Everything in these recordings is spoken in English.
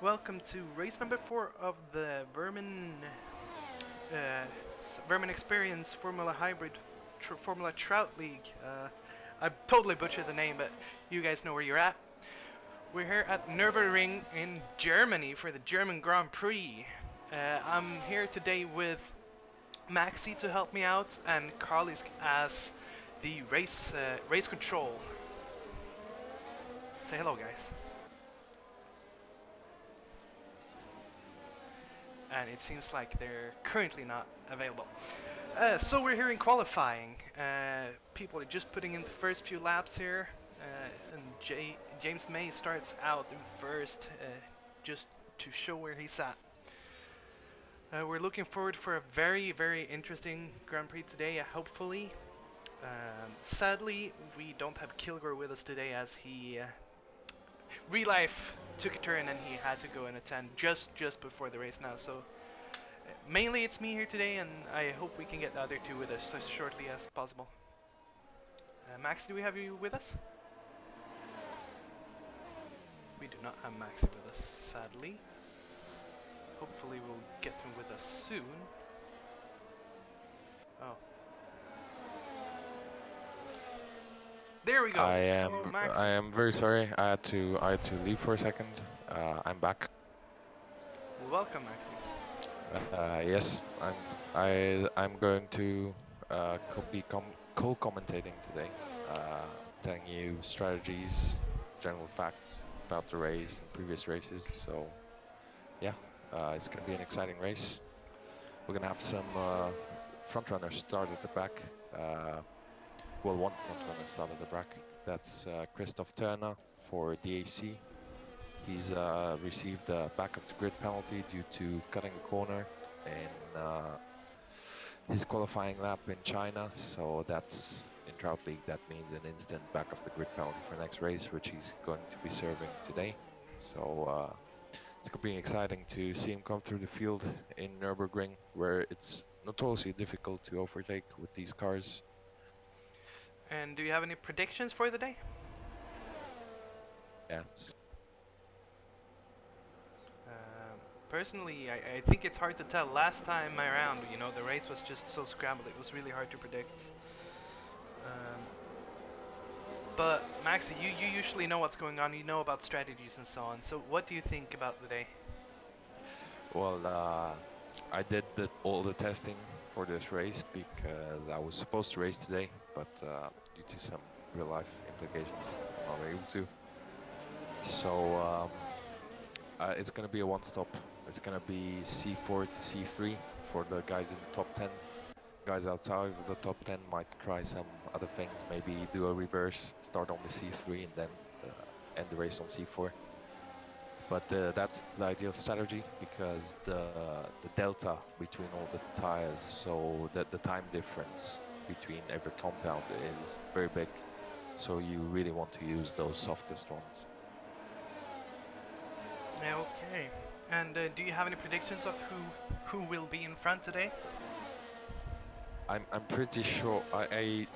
Welcome to race number 4 of the uh, Vermin Experience Formula Hybrid Formula Trout League. I totally butchered the name, but you guys know where you're at. We're here at Nurburgring in Germany for the German Grand Prix. I'm here today with Maxi to help me out and Karlisk as the race control. Say hello, guys. And it seems like they're currently not available. So we're here in qualifying. People are just putting in the first few laps here, and James May starts out in first, just to show where he's at. We're looking forward for a very, very interesting Grand Prix today, hopefully. Sadly, we don't have Kilgore with us today as he real life took a turn and he had to go and attend just before the race now. So mainly it's me here today, and I hope we can get the other two with us as shortly as possible. Max, do we have you with us? We do not have Maxi with us, sadly. Hopefully we'll get him with us soon. Oh. There we go. I am Oh, Maxi. I am very sorry. I had to leave for a second. I'm back. Welcome, Maxi. Yes, I'm going to co-commentating today, telling you strategies, general facts about the race and previous races. So yeah, it's gonna be an exciting race. We're gonna have some front runners start at the back. Well, one front runner start at the back. That's Christoph Turner for DAC. He's received a back of the grid penalty due to cutting a corner in his qualifying lap in China. So that's in Trout League. That means an instant back of the grid penalty for next race, which he's going to be serving today. So it's going to be exciting to see him come through the field in Nurburgring, where it's notoriously difficult to overtake with these cars. And do you have any predictions for the day? Yeah. Personally, I think it's hard to tell. Last time around, the race was just so scrambled. It was really hard to predict. Um, but Maxi, you usually know what's going on. You know about strategies and so on. So what do you think about the day? Well, I did all the testing for this race because I was supposed to race today, but due to some real life implications, I'm not able to. So it's going to be a one-stop. It's going to be C4 to C3 for the guys in the top 10. Guys outside of the top 10 might try some other things, maybe do a reverse, start on the C3 and then end the race on C4. But that's the ideal strategy because the delta between all the tires, so that the time difference between every compound is very big. So you really want to use those softest ones. Okay. And do you have any predictions of who will be in front today? I'm pretty sure I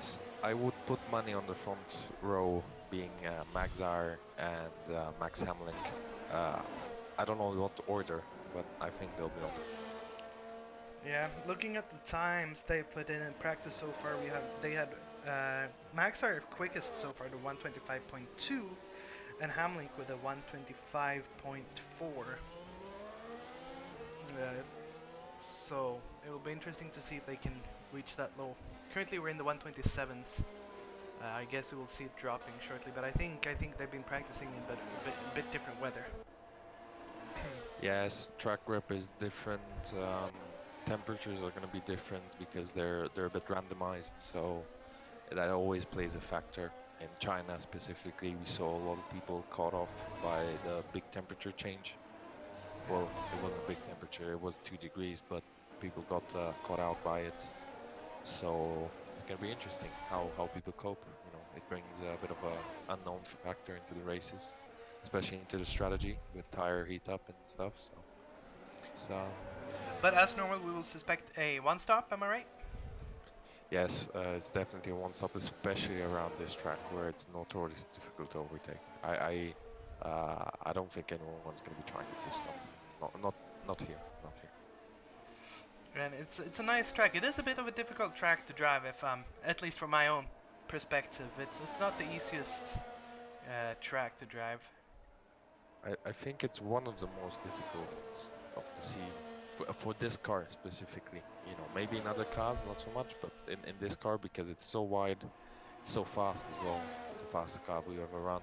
would put money on the front row being Maxar and Max Hamlin. I don't know what order, but I think they'll be on. Yeah, looking at the times they put in practice so far, they had Max are quickest so far, the 125.2, and Hamlink with a 125.4. So it will be interesting to see if they can reach that low. Currently we're in the 127s. I guess we will see it dropping shortly, but I think they've been practicing in a bit different weather. Yes, track rep is different. Temperatures are going to be different because they're a bit randomized, so that always plays a factor. In China specifically, we saw a lot of people caught off by the big temperature change. Well, it wasn't a big temperature; it was 2 degrees, but people got caught out by it. So it's going to be interesting how people cope. It brings a bit of a unknown factor into the races, especially into the strategy with tire heat up and stuff. So it's But as normal, we will suspect a one stop. Am I right? yes, it's definitely a one stop, especially around this track where it's notoriously difficult to overtake. I don't think anyone's going to be trying to two stop. Not here. Not here. And it's a nice track. It is a bit of a difficult track to drive, if at least from my own perspective. It's not the easiest track to drive. I think it's one of the most difficult of the season for this car specifically. You know, maybe in other cars not so much, but in this car because it's so wide, it's so fast as well. It's the fastest car we ever run.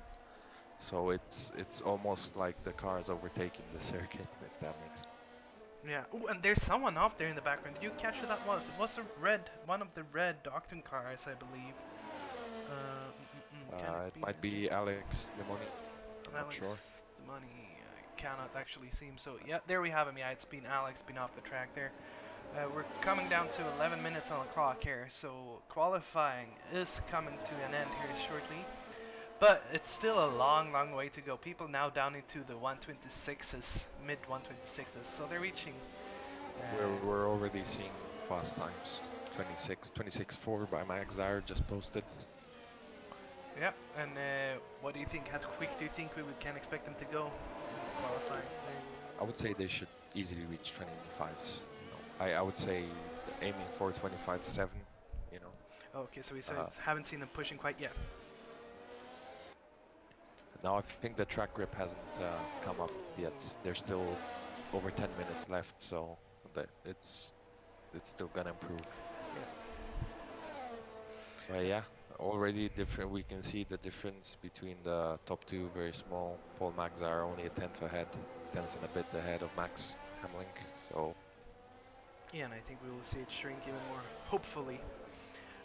So it's almost like the car is overtaking the circuit, if that makes sense. Yeah. Oh, and there's someone off there in the background. Did you catch who that was? It was one of the red Octon cars, I believe. Can it It be? might Is it be Alex Lemoni. I'm not Alex? sure. The money cannot actually seem so. Yeah, there we have him. Yeah, it's been Alex, been off the track there. We're coming down to 11 minutes on the clock here, so qualifying is coming to an end here shortly. But it's still a long, long way to go. People now down into the 126s, mid 126s, so they're reaching. We're already seeing fast times. 26.4 by Max Zire just posted. Yeah, and what do you think? How quick do you think we can expect them to go in qualifying? I would say they should easily reach 25s. You know, I would say aiming for 25.7. You know, Okay, so we uh, haven't seen them pushing quite yet. now I think the track grip hasn't come up yet. There's still over 10 minutes left, so it's still gonna improve. Yeah. But yeah, already different. We can see the difference between the top two, very small. Paul Max are only a tenth ahead, tenth and a bit ahead of Max Hamlink. So Yeah, and I think we will see it shrink even more, hopefully.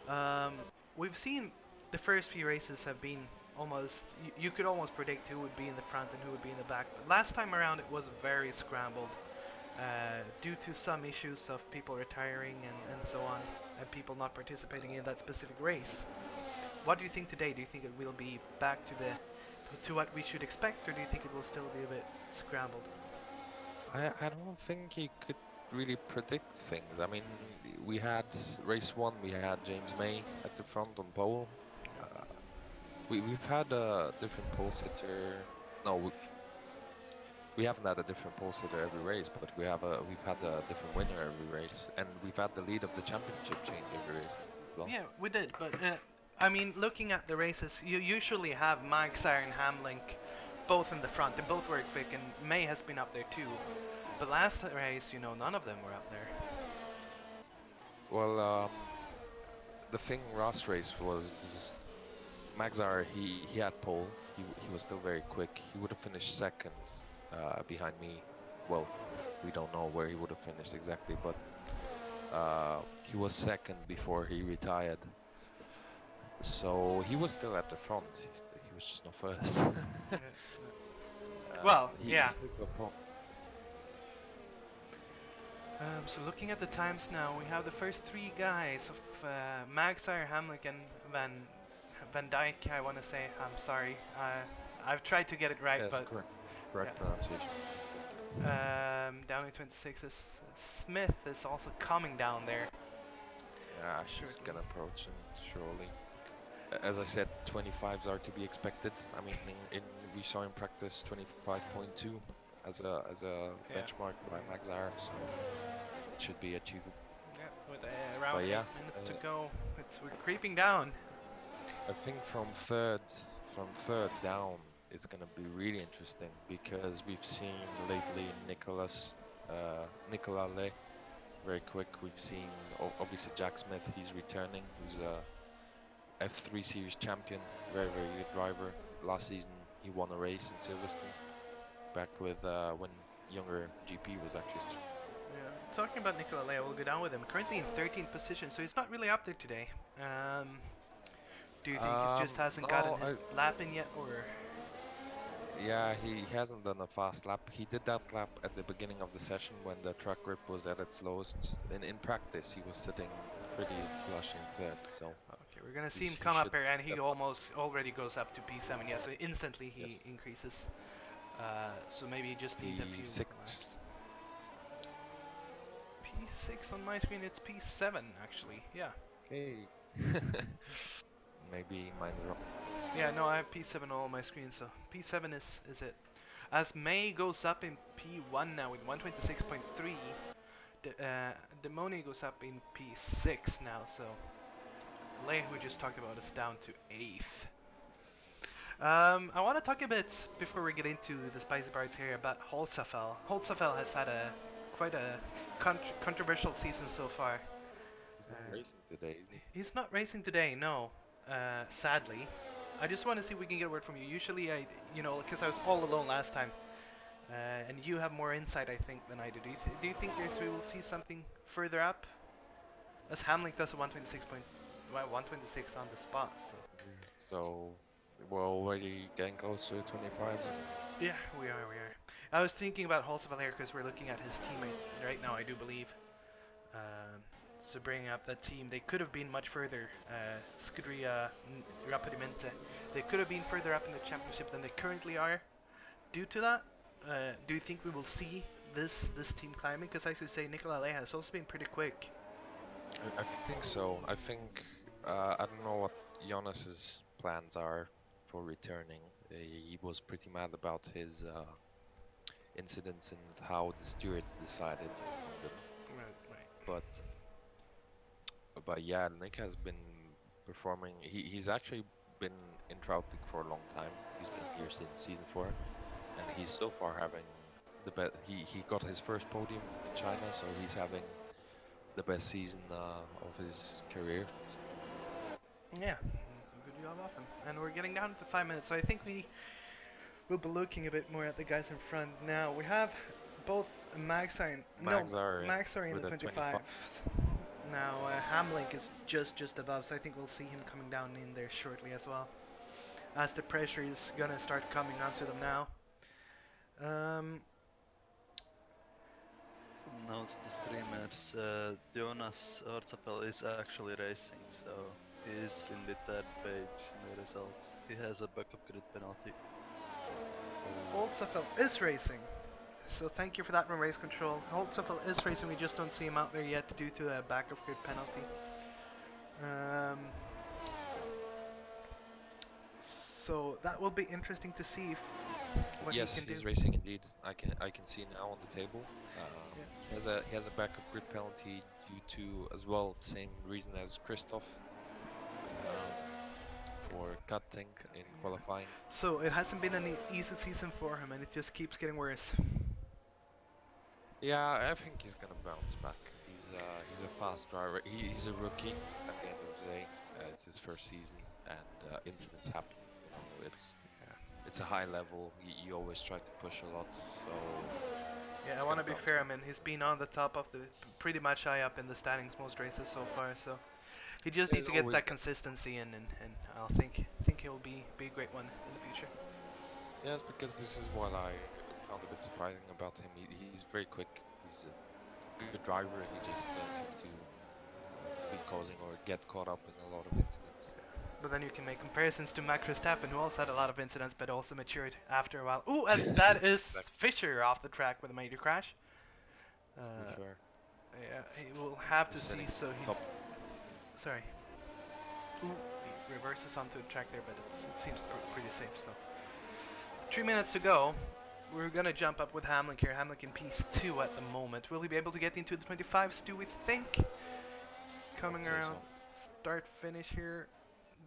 Um, we've seen the first few races have been almost, you could almost predict who would be in the front and who would be in the back. But last time around it was very scrambled due to some issues of people retiring and so on, and people not participating in that specific race. What do you think today? Do you think it will be back to what we should expect, or do you think it will still be a bit scrambled? I don't think you could really predict things. I mean, we had race one, we had James May at the front on pole. Uh, we've had a different pole sitter. No, we haven't had a different pole sitter every race, but we've had a different winner every race, and we've had the lead of the championship change every race as well. Yeah, we did, but I mean, looking at the races, you usually have Mike Sire and Hamlink both in the front. They both were quick, and May has been up there too. But last race, none of them were up there. Well, the thing last race was Magzar. He had pole. He was still very quick. He would have finished second behind me. Well, we don't know where he would have finished exactly, but he was second before he retired. So he was still at the front. He was just not first. Yeah. Well, He yeah. still got pole. So looking at the times now, we have the first three guys of Magsire, Hamlin, and Van Dyke. I want to say, I'm sorry. I've tried to get it right, Yes, but correct. yeah. Correct pronunciation. Down in 26 is Smith is also coming down there Yeah, he's shortly. gonna approach him surely. As I said, 25s are to be expected. I mean, we saw in practice 25.2 as a Yeah, benchmark by Maxar, so it should be achievable. yeah. With around But yeah, 8 minutes to go, we're creeping down. I think from third down it's gonna be really interesting because we've seen lately Nicola Le very quick. We've seen obviously Jack Smith. He's returning. Who's a F3 Series champion, very very good driver. Last season he won a race in Silverstone back with when younger GP was actually. Yeah. Talking about Nicola Leo, we'll go down with him. Currently in 13th position, so he's not really up there today. Do you think he just hasn't gotten No, his lap in yet, or? yeah, he hasn't done a fast lap. He did that lap at the beginning of the session when the track grip was at its lowest. In practice, he was sitting pretty flush in third, so Okay, we're gonna see him he come up should. here, and he That's almost already goes up to P7. Yeah, so instantly he yes, increases. So maybe you just need a few more P6. laps. P6 on my screen, it's P7 actually. Yeah. Okay. Maybe mine's wrong. Yeah, no, I have P7 all on my screen, so P7 is it. As May goes up in P1 now with 126.3, Demoni goes up in P6 now, so Lei, who we just talked about, is down to 8th. I want to talk a bit before we get into the spicy parts here about Holzafel. Holzafel has had a quite a controversial season so far. He's Uh, not racing today, is he? he's not racing today, no. Sadly, I just want to see if we can get a word from you. Usually, because I was all alone last time, and you have more insight, I think, than I do. Do you think we will see something further up? As Hamlin does a 126 point, well, 126 on the spot, so. Yeah. So we're already getting close to the 25s. Yeah, we are. I was thinking about Holzapfel here because we're looking at his teammate right now, I do believe. Um, so bringing up that team, they could have been much further. Scuderia Rapidamente. They could have been further up in the championship than they currently are. Due to that, do you think we will see this team climbing? Because as you say, Nicola Leja has also been pretty quick. I think so. I think I don't know what Jonas's plans are for returning. He was pretty mad about his incidents and how the stewards decided on them. Right, right. But yeah, Nick has been performing. He's actually been in Trout League for a long time. He's been here since season 4, and he's so far having the best. He got his first podium in China, so he's having the best season of his career. So Yeah, good job off him. And we're getting down to 5 minutes, so I think we'll be looking a bit more at the guys in front now. We have both Maxar and no, Mags are in Maxar in the with a 25. 25s. Now Hamlink is just above, so I think we'll see him coming down in there shortly as well, as the pressure is gonna start coming onto them now. Um, Note to streamers, Jonas Ortapel is actually racing, so he is in the third page in the results. He has a backup grid penalty. Holtzapfel is racing. So thank you for that from race control. Holtzapfel is racing, we just don't see him out there yet due to a back of grid penalty. Um, so that will be interesting to see what he Yes, can do. he's racing indeed. I can see now on the table. Yeah. He has a back of grid penalty due to as well same reason as Christoph um, for cutting in Yeah. qualifying. So it hasn't been an easy season for him, and it just keeps getting worse. Yeah, I think he's gonna bounce back. He's a fast driver. He's a rookie at the end of the day. It's his first season, and incidents happen. You know, Yeah. it's a high level. You always try to push a lot, so Yeah, I he's want gonna to be bounce fair. I back. mean, he's been on the top of the pretty much high up in the standings most races so far. So he just Yeah, needs he's to get always that been. consistency in, and I'll think he'll be a great one in the future. Yes, because this is what I found a bit surprising about him. He's very quick. He's a good driver. He just seems to be causing or get caught up in a lot of incidents. But then you can make comparisons to Max Verstappen, who also had a lot of incidents, but also matured after a while. Ooh, as that is Exactly. Fisher off the track with a major crash. To be Uh, fair, yeah, he will have we're to see. sitting So he, top. sorry. Ooh, he reverses onto the track there, but it seems pretty safe. So 3 minutes to go. We're gonna jump up with Hamlin here. Hamlin in piece 2 at the moment. Will he be able to get into the 25s? Do we think? I would Coming say around, so. start finish here.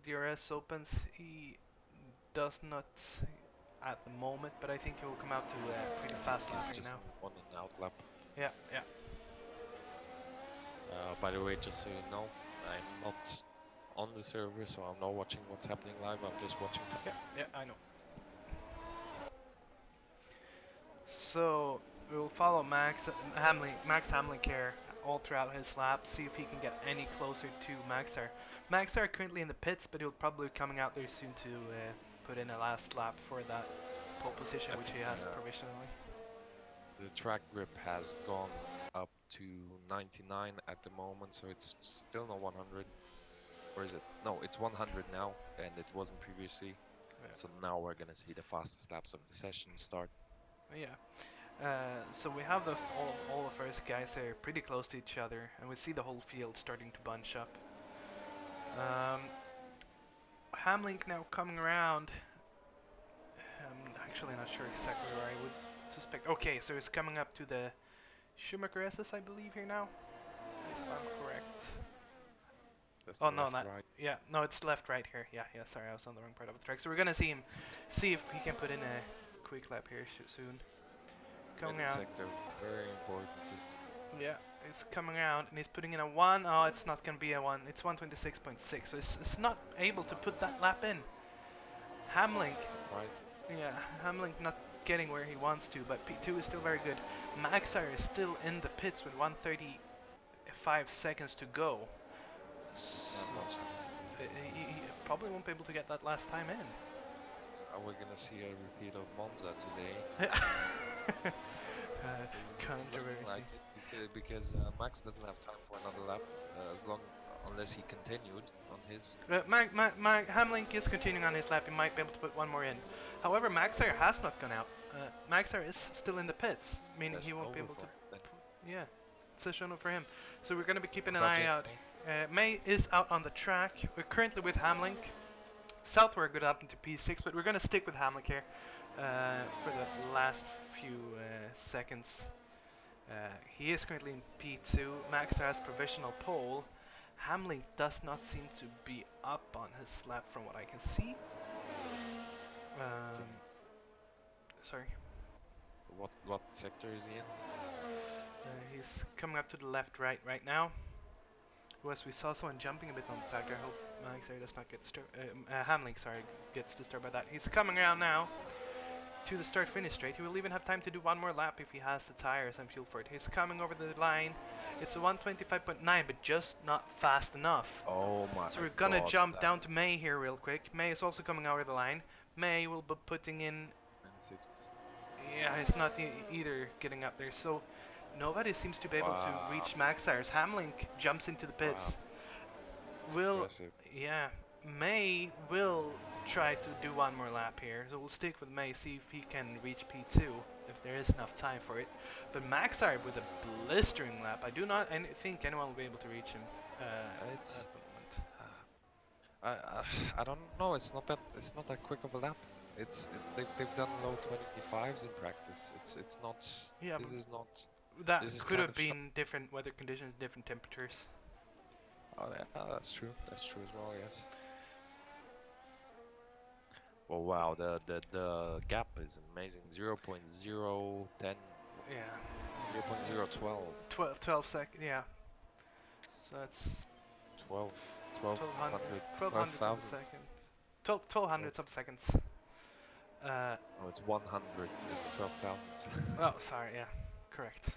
DRS opens. He does not at the moment, but I think he will come out to a pretty I think fast lap he's right just now. on an out lap. Yeah, yeah, By the way, just so you know, I'm not on the server, so I'm not watching what's happening live. I'm just watching time. yeah, yeah, I know. So we'll follow Max Hamlin here all throughout his lap, see if he can get any closer to Maxar. Maxar currently in the pits, but he'll probably be coming out there soon to put in a last lap for that pole position, I which think he has provisionally. the track grip has gone up to 99 at the moment, so it's still not 100. Or is it? No, it's 100 now, and it wasn't previously. Yeah. So now we're gonna see the fastest laps of the session start. Yeah. So we have all the first guys there pretty close to each other, and we see the whole field starting to bunch up. Um, Hamlink now coming around. I'm actually not sure exactly where I would suspect. Okay, so it's coming up to the Schumacher SS, I believe, here now, if I'm correct. That's Oh the no, left, not right. yeah, no, it's left, right here. Yeah, yeah. Sorry, I was on the wrong part of the track. So we're gonna see if he can put in a quick lap here soon. Coming Middle out. sector, very important to. Yeah, it's coming out and he's putting in a one. Oh, it's not gonna be a one. It's 126.6. So it's not able to put that lap in. Hamlink, Surprise. yeah, Hamlink not getting where he wants to, but P2 is still very good. Maxar is still in the pits with 135 seconds to go. Not So much time. he probably won't be able to get that last time in. Are we gonna see a repeat of Monza today? It's looking Controversy. like it because Max doesn't have time for another lap as long unless he continued on his. Hamlink is continuing on his lap. He might be able to put one more in. However, Maxar has not gone out. Maxar is still in the pits, meaning he Session won't be over able for to. him then. Yeah, it's a show for him. So we're going to be keeping What an about eye James out. May? May is out on the track. We're currently with Hamlink. Southward got up into P6, but we're going to stick with Hamlink here for the last few seconds. He is currently in P2. Max has provisional pole. Hamlin does not seem to be up on his lap from what I can see. Okay. Um, sorry. What sector is he in? He's coming up to the left right now. As we saw someone jumping a bit on the track. I hope Max does not get disturbed. Hamlin, sorry, gets disturbed by that. He's coming around now to the start finish straight. He will even have time to do one more lap if he has the tires and fuel for it. He's coming over the line. It's a 125.9, but just not fast enough. Oh my So we're gonna God, jump that down to May here real quick. May is also coming over the line. May will be putting in. 26. Yeah, he's not either getting up there. So nobody seems to be able to Wow, reach Max Tires. Hamlink jumps into the pits. wow, that's Will, impressive. yeah, May will try to do one more lap here. So we'll stick with May, see if he can reach P2 if there is enough time for it. But Maxar with a blistering lap, I do not think anyone will be able to reach him It's at the moment. I don't know. It's not that quick of a lap. They've done low 25s in practice. It's not. Yeah, This is not. that This is could kind have of shock. been different weather conditions, different temperatures. Oh yeah, that's true. That's true as well. Yes. Oh wow, the gap is amazing. 0.010, Yeah, 0.012, 12 seconds. Yeah, so that's 12, 1200, 1200, 1200 of a 12,000. second. 1200 12. of seconds. Uh, Oh, it's 100. It's 12,000. oh, sorry. Yeah, correct.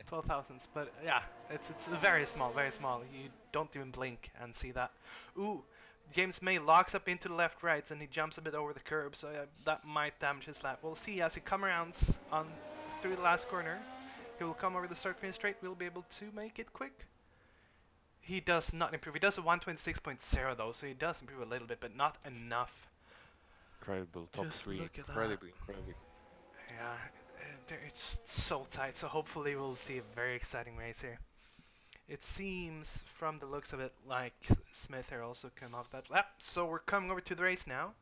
12 thousandths, but yeah, it's very small, very small. You don't even blink and see that. Ooh, James May locks up into the left rights and he jumps a bit over the curb, so that might damage his lap. We'll see as he comes around on through the last corner. He will come over the start finish straight. We'll be able to make it quick. He does not improve. He does a 126.0 though, so he does improve a little bit, but not enough. Incredible. Top Just three. look at that. Incredibly, incredibly. Yeah, it's so tight. So hopefully we'll see a very exciting race here. It seems from the looks of it like Smith here also came off that lap. So we're coming over to the race now.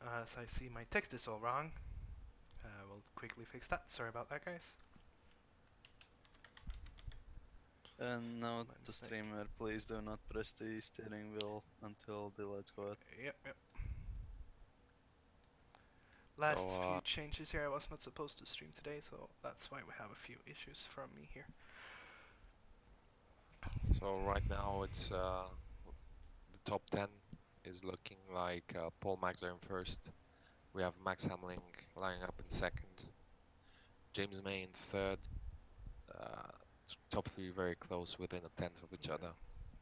As I see my text is all wrong. We'll quickly fix that. Sorry about that, guys. And note My to mistake. streamer, please do not press the steering wheel until the lights go out. Yep. Last So few changes here. I was not supposed to stream today, so that's why we have a few issues from me here. so right now it's the top 10 is looking like Paul Maxer in first. We have Max Hamling lining up in second. James May in third. Uh, top three very close within a tenth of each Yeah. other.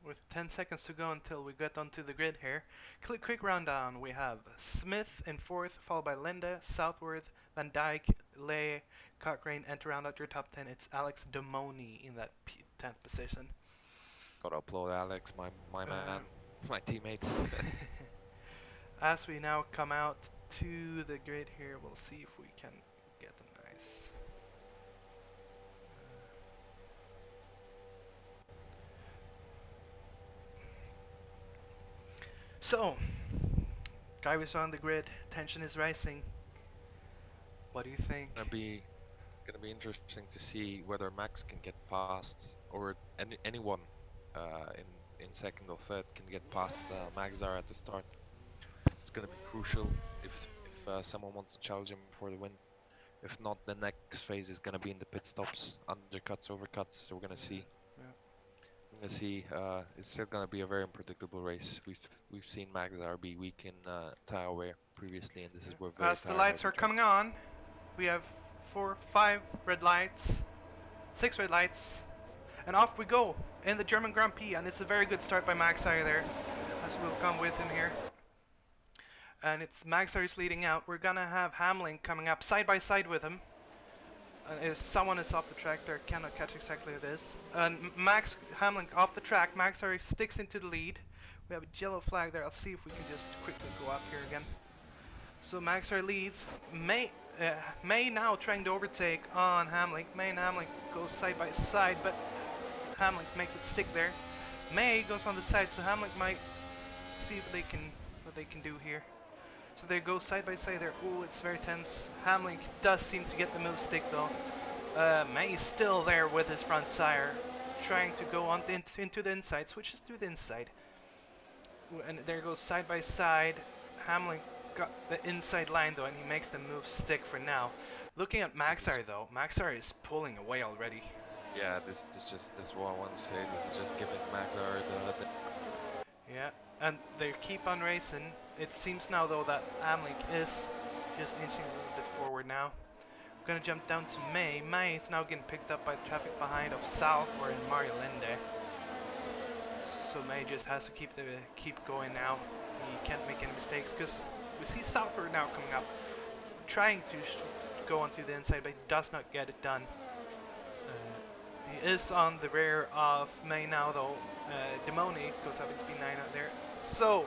With 10 seconds to go until we get onto the grid here. Quick rundown. We have Smith in fourth, followed by Linda, Southworth, Van Dyke, Lay, Cochrane, and to round out your top 10, it's Alex Domoni in that 10th position. Gotta applaud Alex, my man, my teammate. As we now come out to the grid here, we'll see if we can get a nice. So, guy was on the grid. Tension is rising. What do you think? Gonna be interesting to see whether Max can get past, or anyone in second or third can get past Maxar at the start. It's gonna be crucial if someone wants to challenge him for the win. If not, the next phase is gonna be in the pit stops, undercuts, overcuts. So we're gonna see. Yeah. We're gonna see. It's still gonna be a very unpredictable race. We've seen Maxar be weak in Taiwan previously, and this is where very As the tired lights heavy are track. coming on, we have 4, 5 red lights, 6 red lights, and off we go in the German Grand Prix. And it's a very good start by Maxar there, as we'll come with him here. And it's Maxar is leading out. We're gonna have Hamlin coming up side by side with him. If someone is off the track there, cannot catch exactly who it is. And Max Hamlin off the track. Maxar sticks into the lead. We have a yellow flag there. I'll see if we can just quickly go up here again. So Maxar leads. May now trying to overtake on Hamlin. May and Hamlin goes side by side, but Hamlin makes it stick there. May goes on the side, so Hamlin might see what they can do here. So they go side by side there. Oh, it's very tense. Hamlin does seem to get the move stick though. May is still there with his front tire, trying to go on into the inside, switches to the inside. And there goes side by side. Hamlin got the inside line though, and he makes the move stick for now. Looking at This is Maxar though, Maxar is pulling away already. Yeah, this is just this is what I want to say. This is just giving Maxar the Yeah, and they keep on racing. It seems now though that Hamlin is just inching a little bit forward now. Gonna jump down to May. May is now getting picked up by the traffic behind of Salford and Mario Linde. So May just has to keep going now. He can't make any mistakes because we see Salford now coming up, trying to go onto the inside, but he does not get it done. He is on the rear of May now though. Demoni goes up into P9 out there. So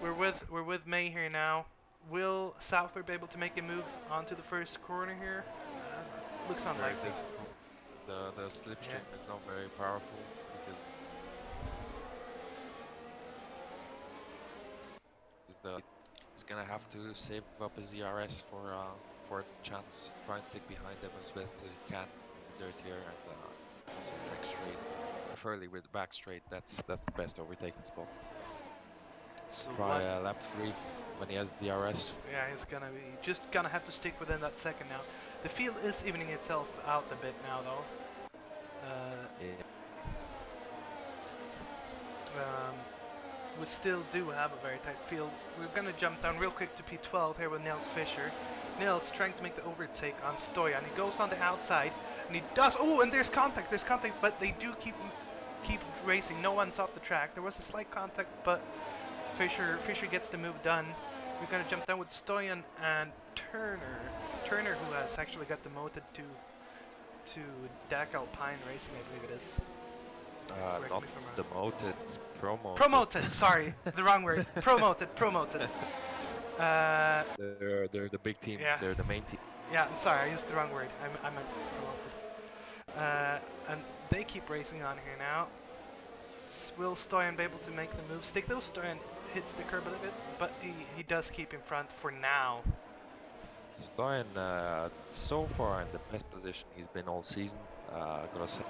we're with May here now. Will Southward be able to make a move onto the first corner here? Looks very unlikely. difficult. The slipstream is not very powerful because he's gonna have to save up his ERS for a chance. Try and stick behind them as best as you can in the dirt here and onto the next straight. Preferably with the back straight. That's the best overtaking spot. So Try lap 3 when he has DRS. Yeah, he's just gonna have to stick within that second now. The field is evening itself out a bit now though. Yeah. We still do have a very tight field. We're gonna jump down real quick to P12 here with Nils Fischer. Nils trying to make the overtake on Stoyan. He goes on the outside and he does. Oh, and there's contact, but they do keep racing. No one's off the track. There was a slight contact, but Fischer gets the move done. We're gonna jump down with Stoyan and Turner. Turner, who has actually got demoted to DAC Alpine Racing, I believe it is. Correct Not me if I'm wrong. demoted, promoted. Promoted, sorry, the wrong word. Promoted. They're the big team. Yeah. They're the main team. Yeah, sorry, I used the wrong word. I meant promoted. And they keep racing on here now. Will Stoyan be able to make the move stick? Though Stoyan hits the curb a little bit, but he does keep in front for now. Stoyan, so far in the best position he's been all season. Gotta say,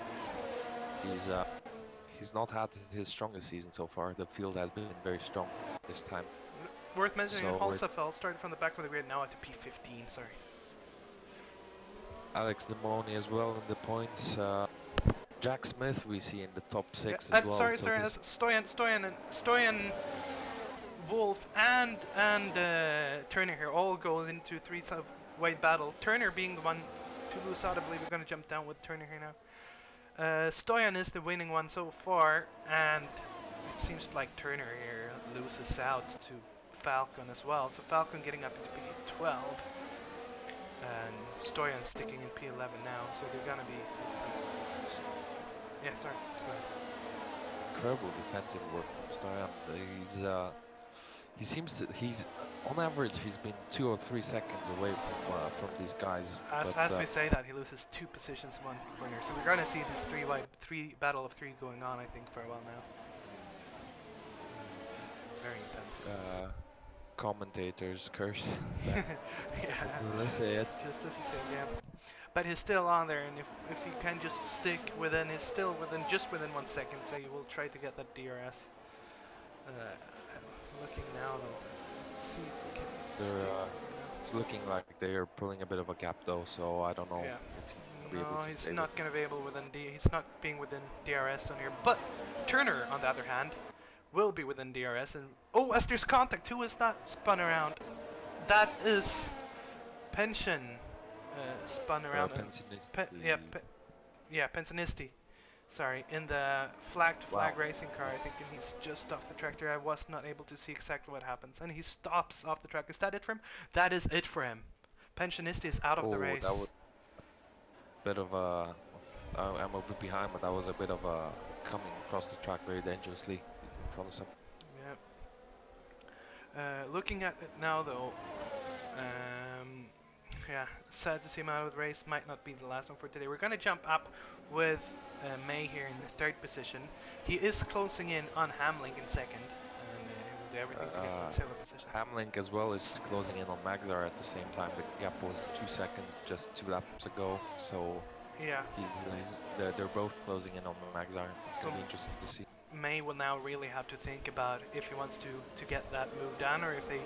he's not had his strongest season so far. The field has been very strong this time. Worth mentioning, So Holzafeld started from the back of the grid now at the P15. Sorry. Alex Demoni as well in the points. Jack Smith we see in the top 6 Yeah, as well. sorry, So has Stoyan, Wolf, and Turner here all goes into three wide battle. Turner being the one to lose out. I believe we're going to jump down with Turner here now. Stoyan is the winning one so far, and it seems like Turner here loses out to Falcon as well. So Falcon getting up into P12, and Stoyan sticking in P11 now. So they're going to be. Yeah, sorry. Go ahead. incredible defensive work from Stoyan. He's on average he's been 2 or 3 seconds away from these guys. As we say that, he loses 2 positions in one corner. So we're going to see this three battle of 3 going on, I think, for a while now. very intense. Commentators curse. That Yeah, just as I say it. just as you said, yeah. But he's still on there, and if he can just stick within, he's still within just within 1 second, so he will try to get that DRS. I'm looking now though. Let's see if we can They're stick with him now. it's looking like they're pulling a bit of a gap though, so I don't know Yeah. if he's gonna be able No, to he's stay with not them. gonna be able within D. He's not being within DRS on here. But Turner, on the other hand, will be within DRS. And oh, as there's contact, who is that spun around? That is Pension spun around and yeah, Pensionisti. yeah, Pensionisti. Sorry, in the flag-to-flag Wow. racing car, I think, That's and he's just off the track there. I was not able to see exactly what happens, and he stops off the track. Is that it for him? That is it for him. Pensionisti is out of the oh, that race. was a bit of a. I'm a bit behind, but that was a bit of a coming across the track very dangerously in front of some. Yeah. Looking at it now, though, um, yeah, sad to see him out of the race. Might not be the last one for today. We're gonna jump up with May here in the third position. He is closing in on Hamlin in second, and he will do everything to get that silver position. Hamlink as well is closing in on Maxar at the same time. The gap was 2 seconds just 2 laps ago, so Yeah. they're both closing in on Maxar. It's So gonna be interesting to see. May will now really have to think about if he wants to get that move done, or if they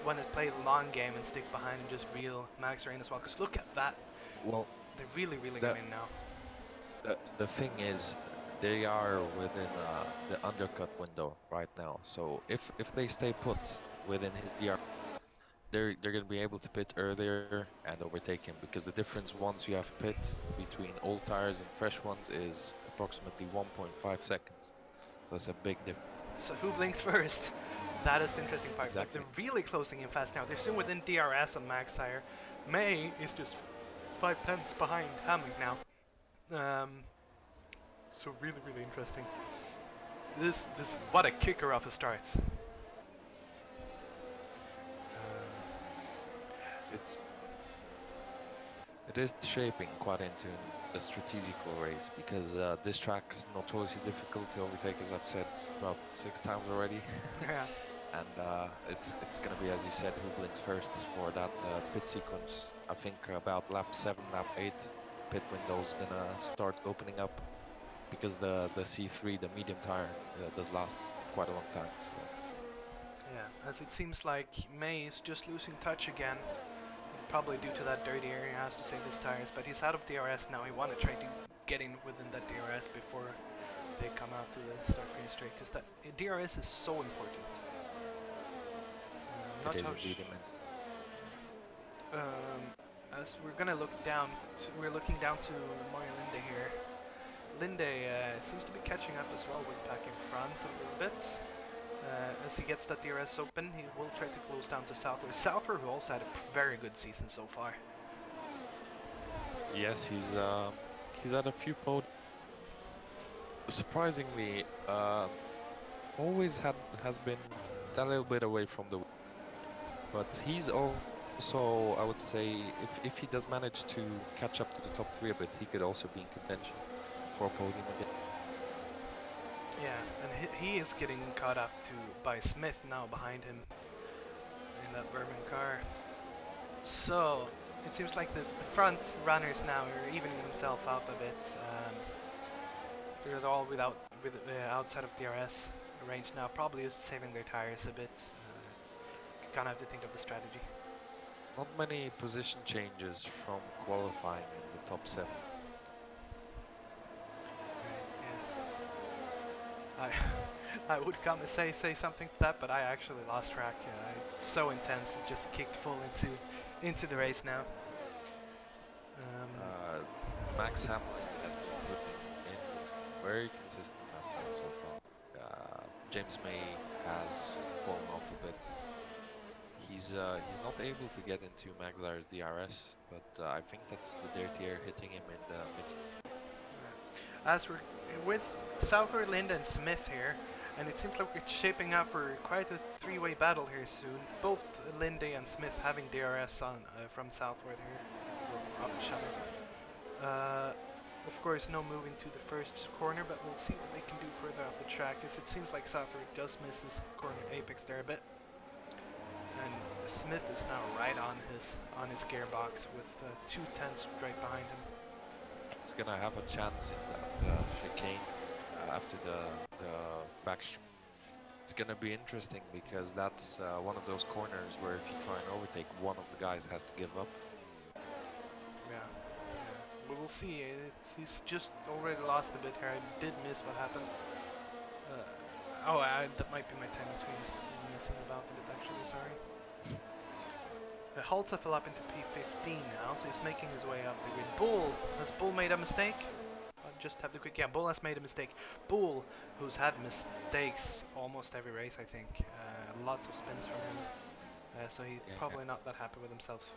want to play the long game and stick behind and just reel Max in as well. Because look at that, Well, they're really reeling him the in now. the thing is, they are within the undercut window right now. So if they stay put within his DR, they're gonna be able to pit earlier and overtake him because the difference once you have pit between old tires and fresh ones is approximately 1.5 seconds. That's a big difference. So who blinks first? That is the interesting part. But they're Exactly. really closing in fast now. They're soon within DRS on Max Tire. May is just 5 tenths behind Hamlin now. Um, so really interesting. This what a kicker off the starts. It's It is shaping quite into a strategical race because this track's notoriously difficult to overtake, as I've said about 6 times already. Yeah. And it's gonna be, as you said, who blinks first for that pit sequence. I think about lap 7, lap 8, pit window's gonna start opening up because the C3, the medium tire, does last quite a long time. So Yeah, as it seems like May is just losing touch again. Probably due to that dirty air, he has to save his tires, but he's out of DRS now. He want to try to get in within that DRS before they come out to the start finish straight, because that DRS is so important. I'm it not is how indeed immensely. as we're gonna look down, we're looking down to Mario Linde here. Linde seems to be catching up as well with Pack in front a little bit. As he gets that DRS open, he will try to close down to Southward. Southward, who also had a very good season so far. Yes, he's had a few podiums. Surprisingly, always has been that little bit away from the, but he's also, I would say, if he does manage to catch up to the top three a bit, he could also be in contention for a podium again. Yeah, and he is getting caught up to by Smith now behind him in that Bourbon car. So it seems like the front runners now are evening themselves out a bit. They're all with outside of DRS range now, probably just saving their tires a bit. Gonna have to think of the strategy. Not many position changes from qualifying in the top 7. Right, yeah. I would come and say something to that, but I actually lost track. It's so intense, it just kicked full into the race now. Uh, Max Hamlin has been putting in very consistent lap time so far. James May has fallen off a bit. He's not able to get into Maxar's DRS, but I think that's the dirty air hitting him in the mid. As we're with Southward, Lind, and Smith here, and it seems like we're shaping up for quite a three-way battle here soon. Both Linde and Smith having DRS on from Southward here, or off each other. Of course, no moving to the first corner, but we'll see what they can do further up the track, as it seems like Southwark does miss his corner apex there a bit. And Smith is now right on his gearbox with 2 tenths right behind him. He's gonna have a chance in that chicane after the backstretch. It's gonna be interesting because that's one of those corners where if you try and overtake, one of the guys has to give up. Yeah. We will see. He's just already lost a bit here. I did miss what happened. That might be my timing screen is messing about a bit actually, sorry. Holzer fell up into P15 now, so he's making his way up the grid. Bull! Has Bull made a mistake? I'll just have the quick... Yeah, Bull has made a mistake. Bull, who's had mistakes almost every race, I think. Lots of spins from him. So he's probably not that happy with himself.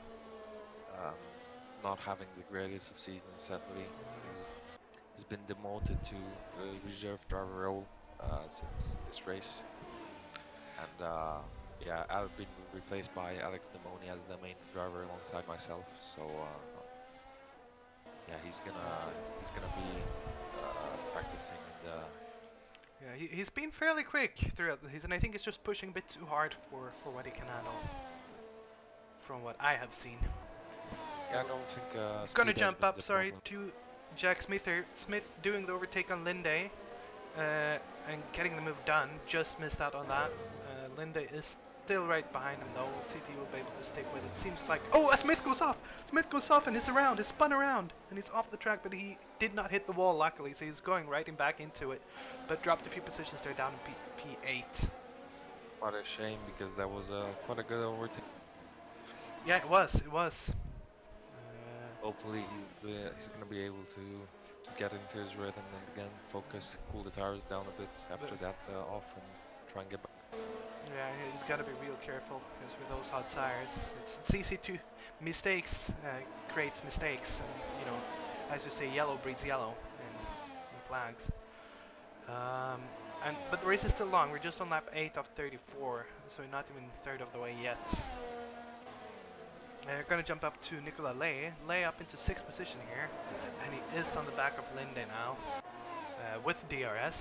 Not having the greatest of seasons, sadly. He's been demoted to reserve driver role since this race. And yeah, I've been replaced by Alex Demoni as the main driver alongside myself. So yeah, he's gonna be practicing in the. Yeah, he's been fairly quick throughout the season. I think it's just pushing a bit too hard for what he can handle, from what I have seen. Yeah, I don't think Gonna speed has jump been up, the sorry, problem. to Jack Smith here. Smith doing the overtake on Linde and getting the move done. Just missed out on that. Linde is still right behind him though. We'll see if he will be able to stick with it. Seems like... Oh, Smith goes off! Smith goes off and is around, is spun around, and he's off the track, but he did not hit the wall luckily, so he's going right back into it. But dropped a few positions there down in P8. What a shame because that was quite a good overtake. Yeah, it was. Hopefully he's gonna be able to get into his rhythm and again focus, cool the tires down a bit after that off, and try and get back. Yeah, he's got to be real careful because with those hot tires, it's easy to mistakes creates mistakes, and you know, as you say, yellow breeds yellow in flags. But the race is still long. We're just on lap 8 of 34, so we're not even third of the way yet. We're gonna jump up to Nicola Lay. Lay up into 6th position here, and he is on the back of Linde now with DRS.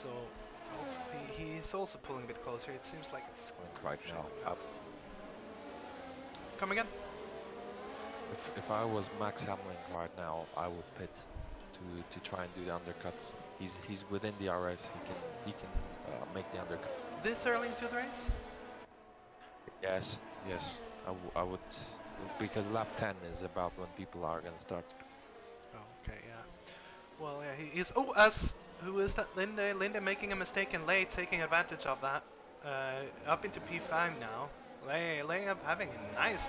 So he's also pulling a bit closer. It seems like it's Right now. Come again? If I was Max Hamlin right now, I would pit to try and do the undercuts. He's within the RS. He can make the undercut. This early into the race? Yes, yes. I would because lap 10 is about when people are gonna start. Oh, okay, yeah. Well, yeah, he is. Oh, who is that? Linde. Linde making a mistake and Lay taking advantage of that. Up into P5 now. Lay up having a nice,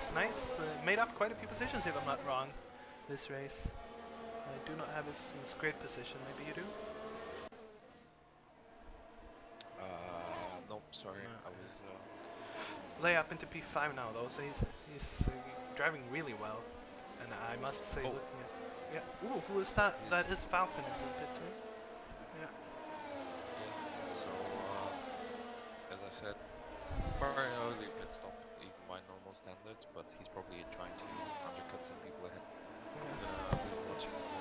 made up quite a few positions if I'm not wrong. This race. I do not have his grid position. Maybe you do. No, sorry, No. I was. Lay up into P5 now though, so he's driving really well. And I must say, looking at... Yeah. Ooh, who is that? That is Falcon in the pit, right? Yeah. So, as I said, very early pit stop, even by normal standards, but he's probably trying to undercut some people ahead. I'm gonna be watching his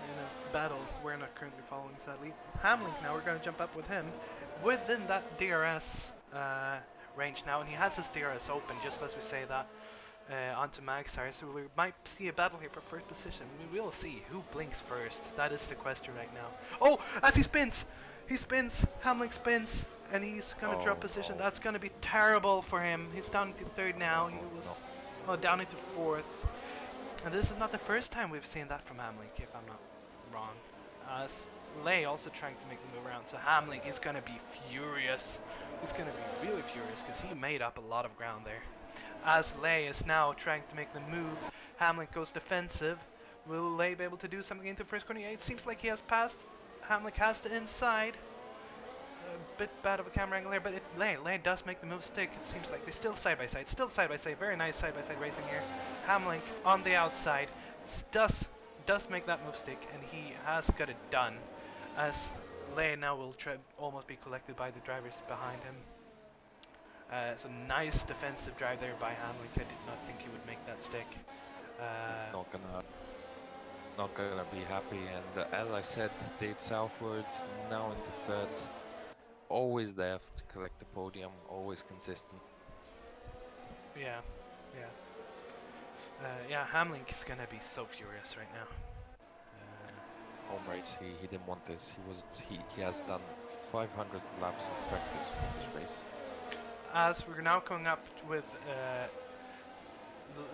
in a battle we're not currently following, sadly. Hamlin now, we're going to jump up with him within that DRS range now, and he has his DRS open, just as we say that, onto Maxar, so we might see a battle here for first position. We will see who blinks first. That is the question right now. Oh, as he spins! He spins, Hamlin spins, and he's going to drop position. No. That's going to be terrible for him. He's down into third now. He was down into fourth. And this is not the first time we've seen that from Hamlin, if I'm not wrong. Lay also trying to make the move around, so Hamlin is going to be furious. He's going to be really furious because he made up a lot of ground there. As Lay is now trying to make the move, Hamlin goes defensive. Will Lay be able to do something into first corner? Yeah, it seems like he has passed. Hamlin has the inside. A bit bad of a camera angle there, but Lay does make the move stick. It seems like they're still side by side. Very nice side by side racing here. Hamlin on the outside does make that move stick, and he has got it done. As Lay now will almost be collected by the drivers behind him. So nice defensive drive there by Hamlin. I did not think he would make that stick. He's not gonna. not gonna be happy. And as I said, Dave Southward now into third, always there to collect the podium, always consistent. Yeah, yeah. Yeah, Hamlink's gonna be so furious right now. Home race, he didn't want this. He has done 500 laps of practice for this race. As we're now coming up with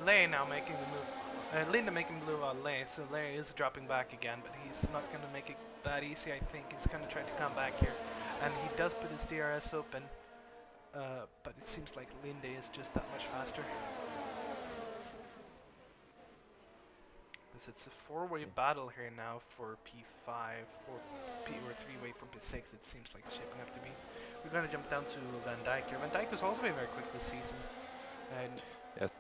Lay now making the move, Linda making the move on Lay, so Lay is dropping back again, but he's not going to make it that easy, I think. He's going to try to come back here, and he does put his DRS open, but it seems like Linda is just that much faster. Because it's a four-way battle here now for P5, or three-way for P6, it seems like it's shaping up to be. We're going to jump down to Van Dijk here. Van Dijk has also been very quick this season, and Yes.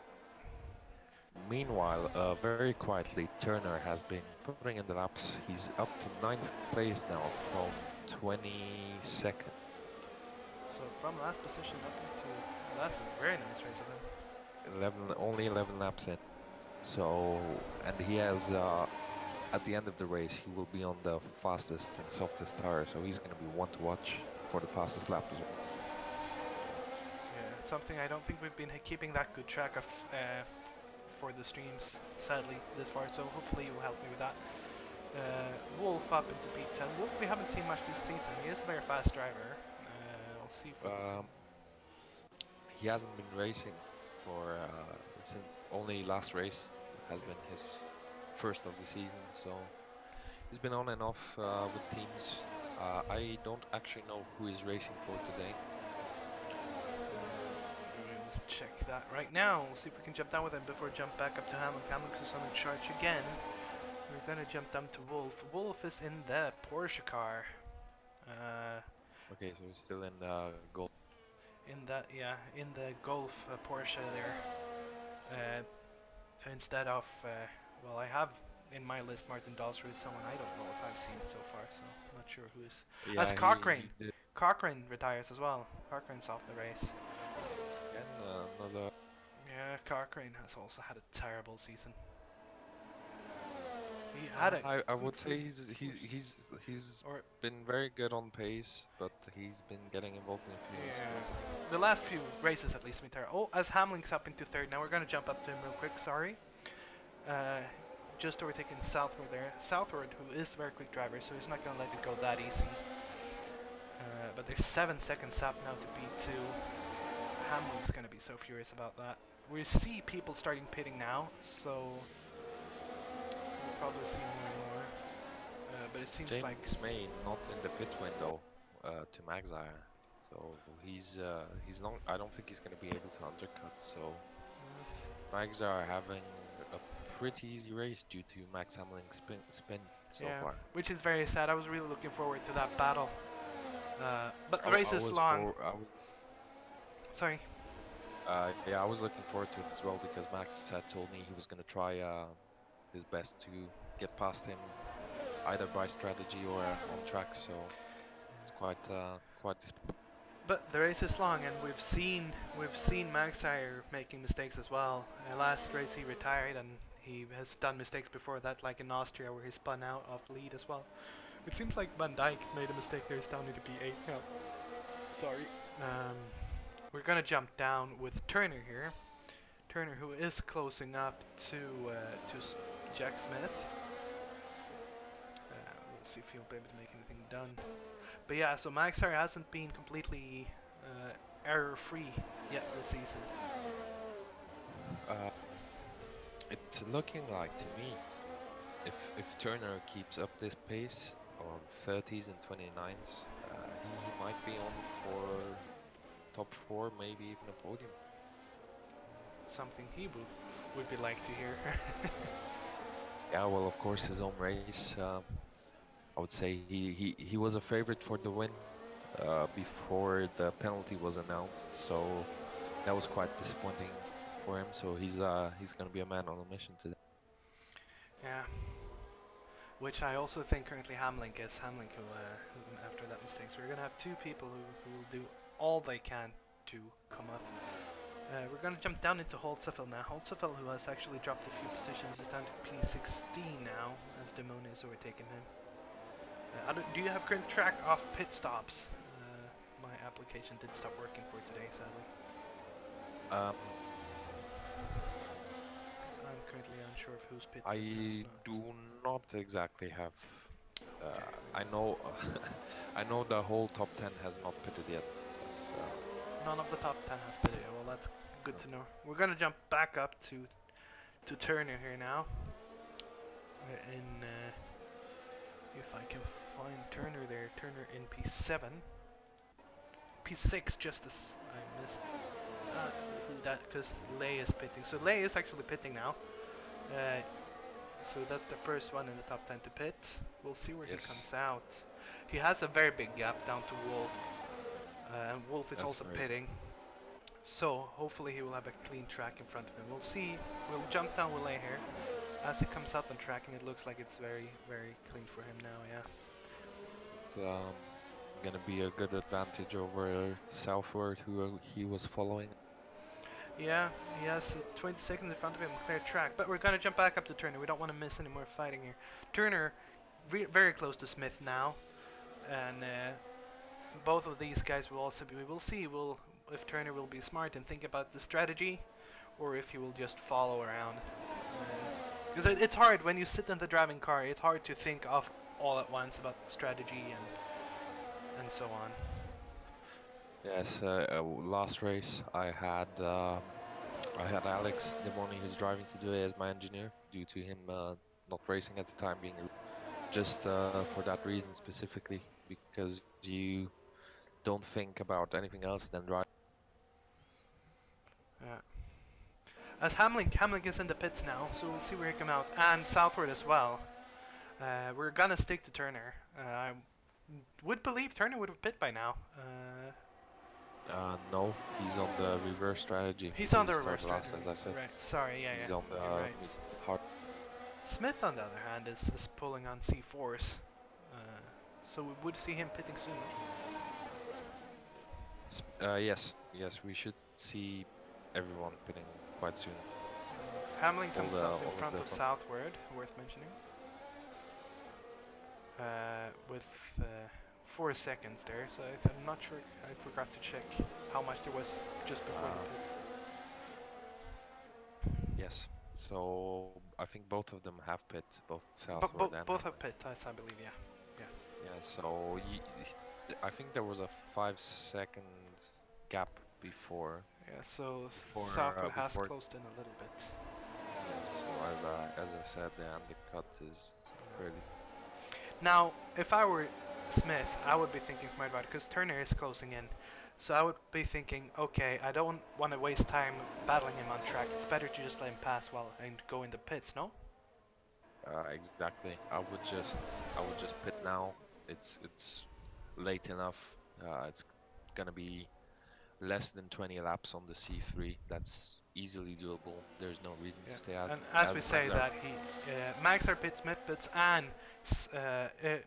Meanwhile, very quietly, Turner has been putting in the laps. He's up to 9th place now from 22nd. so from last position up into, that's a very nice race of him. 11, only 11 laps in. So, and he has at the end of the race, he will be on the fastest and softest tire, so he's going to be one to watch for the fastest lap as well. Yeah, something I don't think we've been keeping that good track of for the streams, sadly, this far, so hopefully you'll help me with that. Wolf up into P10. Wolf we haven't seen much this season. He is a very fast driver. We'll see if we'll see. Um, he hasn't been racing for since only last race has been his first of the season, so he's been on and off with teams. I don't actually know who he's racing for today. We'll check that right now. We'll see if we can jump down with him before we jump back up to Hamlin. Hamlin is on the charge again. We're gonna jump down to Wolf. Wolf is in the Porsche car. Okay, so he's still in the goal. In that, yeah, in the Golf Porsche there. Instead of, well, I have in my list Martin Dahlsrud, someone I don't know if I've seen so far, so I'm not sure who is. As Yeah, Cochrane. he did Cochrane retires as well. Cochrane's off the race. again another. Yeah, Cochrane has also had a terrible season. He had a I good would say season. he's Or been very good on pace, but he's been getting involved in a few incidents. yeah, the last few races at least been terrible. Oh, as Hamlin's up into third now, we're gonna jump up to him real quick. Sorry. Uh, just overtaking Southward there. Southward, who is a very quick driver, so he's not gonna let it go that easy. But there's 7 seconds up now to P2. Hamlin's gonna be so furious about that. We see people starting pitting now, so we'll probably see more and more. But it seems like James May not in the pit window to Magzire, so he's not. I don't think he's going to be able to undercut. So Magzire having a pretty easy race due to Max Hamlin's spin so yeah, far. which is very sad. I was really looking forward to that battle. But the race I is was long. for I was Sorry. yeah, I was looking forward to it as well because Max had told me he was going to try his best to get past him either by strategy or on track. So it's quite But the race is long, and we've seen Magshire making mistakes as well. Last race he retired, and he has done mistakes before that, like in Austria where he spun out off the lead as well. It seems like Van Dijk made a mistake there. He's down into P8 now. Sorry. Um, we're gonna jump down with Turner here. Turner, who is closing up to Jack Smith. We'll see if he'll be able to make anything done. But yeah, so Maxar hasn't been completely error-free yet this season. uh, it's looking like to me if Turner keeps up this pace of 30s and 29s, he might be on for top four, maybe even a podium. Something he would be like to hear. Yeah, well, of course, his own race. I would say he was a favorite for the win before the penalty was announced, so that was quite disappointing for him. So he's gonna be a man on a mission today. Yeah. Which I also think currently Hamlin is. Hamlin who after that mistake. So we're going to have two people who will do all they can to come up. We're going to jump down into Holtzapfel now. Holtzapfel, who has actually dropped a few positions, is down to P16 now. Demone is overtaking him. Do you have current track of pit stops? My application did stop working for today, sadly. Um, 'Cause I'm currently unsure of who's pitted and who's I not. do not exactly have. Okay. I know, I know the whole top 10 has not pitted yet. Yes. None of the top 10 has pitted. Well, that's good No. to know. We're gonna jump back up to Turner here now. In if I can find Turner there, Turner in P7, P6. Just as I missed who that because Lay is pitting. So Lay is actually pitting now. Uh, so that's the first one in the top 10 to pit. We'll see where he Yes, comes out. He has a very big gap down to Wolf, and Wolf is that's also very big. pitting. So hopefully he will have a clean track in front of him. We'll see. We'll jump down with Lay here. As he comes out on track, and it looks like it's very, very clean for him now. Yeah. It's gonna be a good advantage over Southward, who he was following. Yeah, he has 20 seconds in front of him, clear track. But we're gonna jump back up to Turner. We don't want to miss any more fighting here. Turner, very close to Smith now, and both of these guys will also be. We will see. If Turner will be smart and think about the strategy, or if he will just follow around. Because it's hard when you sit in the driving car. It's hard to think of all at once about strategy and so on. Yes, last race I had Alex Demoni, who's driving today, as my engineer, due to him not racing at the time, being just for that reason specifically, because you don't think about anything else than driving. Yeah. As Hamlin is in the pits now, so we'll see where he come out, and Southward as well. We're gonna stick to Turner. I would believe Turner would have pit by now. No, he's on the reverse strategy He's because on he the reverse started last, strategy. as I said. Right. Sorry. Yeah. He's Yeah. on You're the right. mid hard. Smith, on the other hand, is pulling on C4s. Uh, so we would see him pitting soon. Yes, we should see everyone pitting quite soon. Hamlin comes up in All of front the of front. Southward, worth mentioning, with 4 seconds there. So I'm not sure. I forgot to check how much there was just before the Uh, pits. yes. So I think both of them have pit, both Southward and Both have Hamlin. pit, I believe. Yeah. Yeah. Yeah. So I think there was a 5 second gap before Yeah. So Southward has before. closed in a little bit. Yes. So as I said, the undercut is fairly. Now, if I were Smith, I would be thinking smart about it because Turner is closing in. So I would be thinking, okay, I don't want to waste time battling him on track. It's better to just let him pass well and go in the pits, no? Exactly. I would just pit now. It's late enough. It's gonna be less than 20 laps on the C3. That's easily doable. There's no reason Yeah. to stay out. And as we As say Max are, that he Max are pits, Smith pits, and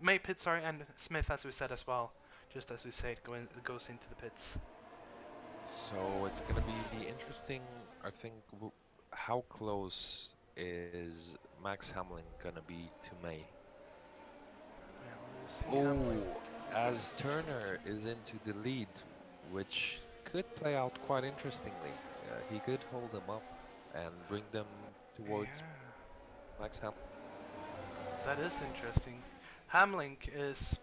May pits, sorry, and Smith, as we said as well. Just as we say, goes into the pits. so it's gonna be interesting. I think how close is Max Hamlin gonna be to May? Yeah, we'll see Hamlin. Oh, as Turner is into the lead, which could play out quite interestingly. He could hold them up and bring them towards Yeah. Max Hamlin. That is interesting. Hamlink is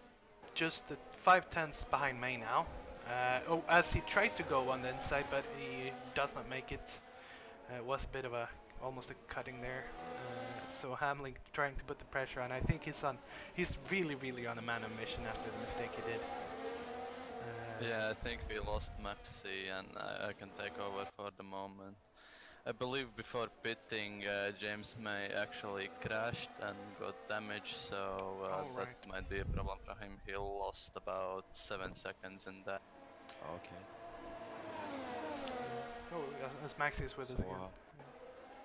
just 5 tenths behind May now. As he tried to go on the inside, but he does not make it. It was a bit of a almost a cutting there. So Hamlin trying to put the pressure on. I think he's on. He's really on a man on mission after the mistake he did. Yeah, I think we lost Maxi and I can take over for the moment. I believe before pitting, James May actually crashed and got damaged, so Oh that right. might be a problem for him. He lost about 7 seconds in that. Okay. Oh, as Maxi is with us So, again.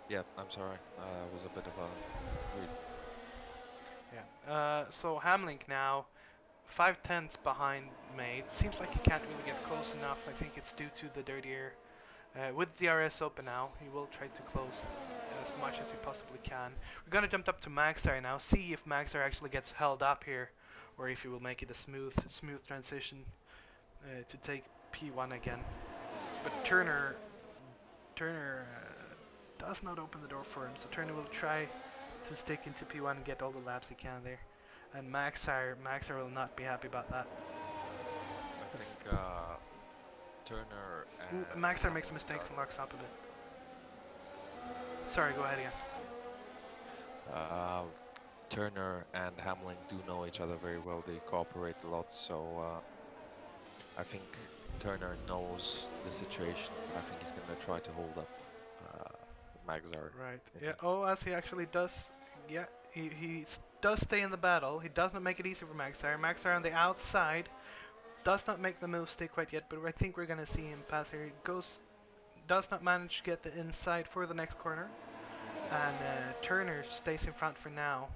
yeah, I'm sorry. Was a bit of a weird. Yeah. So Hamlink now 5 tenths behind May. It seems like he can't really get close enough. I think it's due to the dirty air. With DRS open now, he will try to close as much as he possibly can. We're gonna jump up to Maxar now, see if Maxar actually gets held up here, or if he will make it a smooth transition to take P1 again. But Turner does not open the door for him, so Turner will try to stick into P1 and get all the laps he can there. And Maxar will not be happy about that. I think Turner Ooh, and Maxar makes a Hamlin mistake are and locks up a bit. Sorry, go ahead again. uh, Turner and Hamlin do know each other very well. They cooperate a lot, so I think Turner knows the situation, but I think he's gonna try to hold up Magzar. Right. In Yeah. the, Oh, as he actually does. Yeah. He does stay in the battle. He does not make it easy for Maxar. Maxar on the outside does not make the move stay quite yet, but I think we're gonna see him pass here. He does not manage to get the inside for the next corner, and Turner stays in front for now.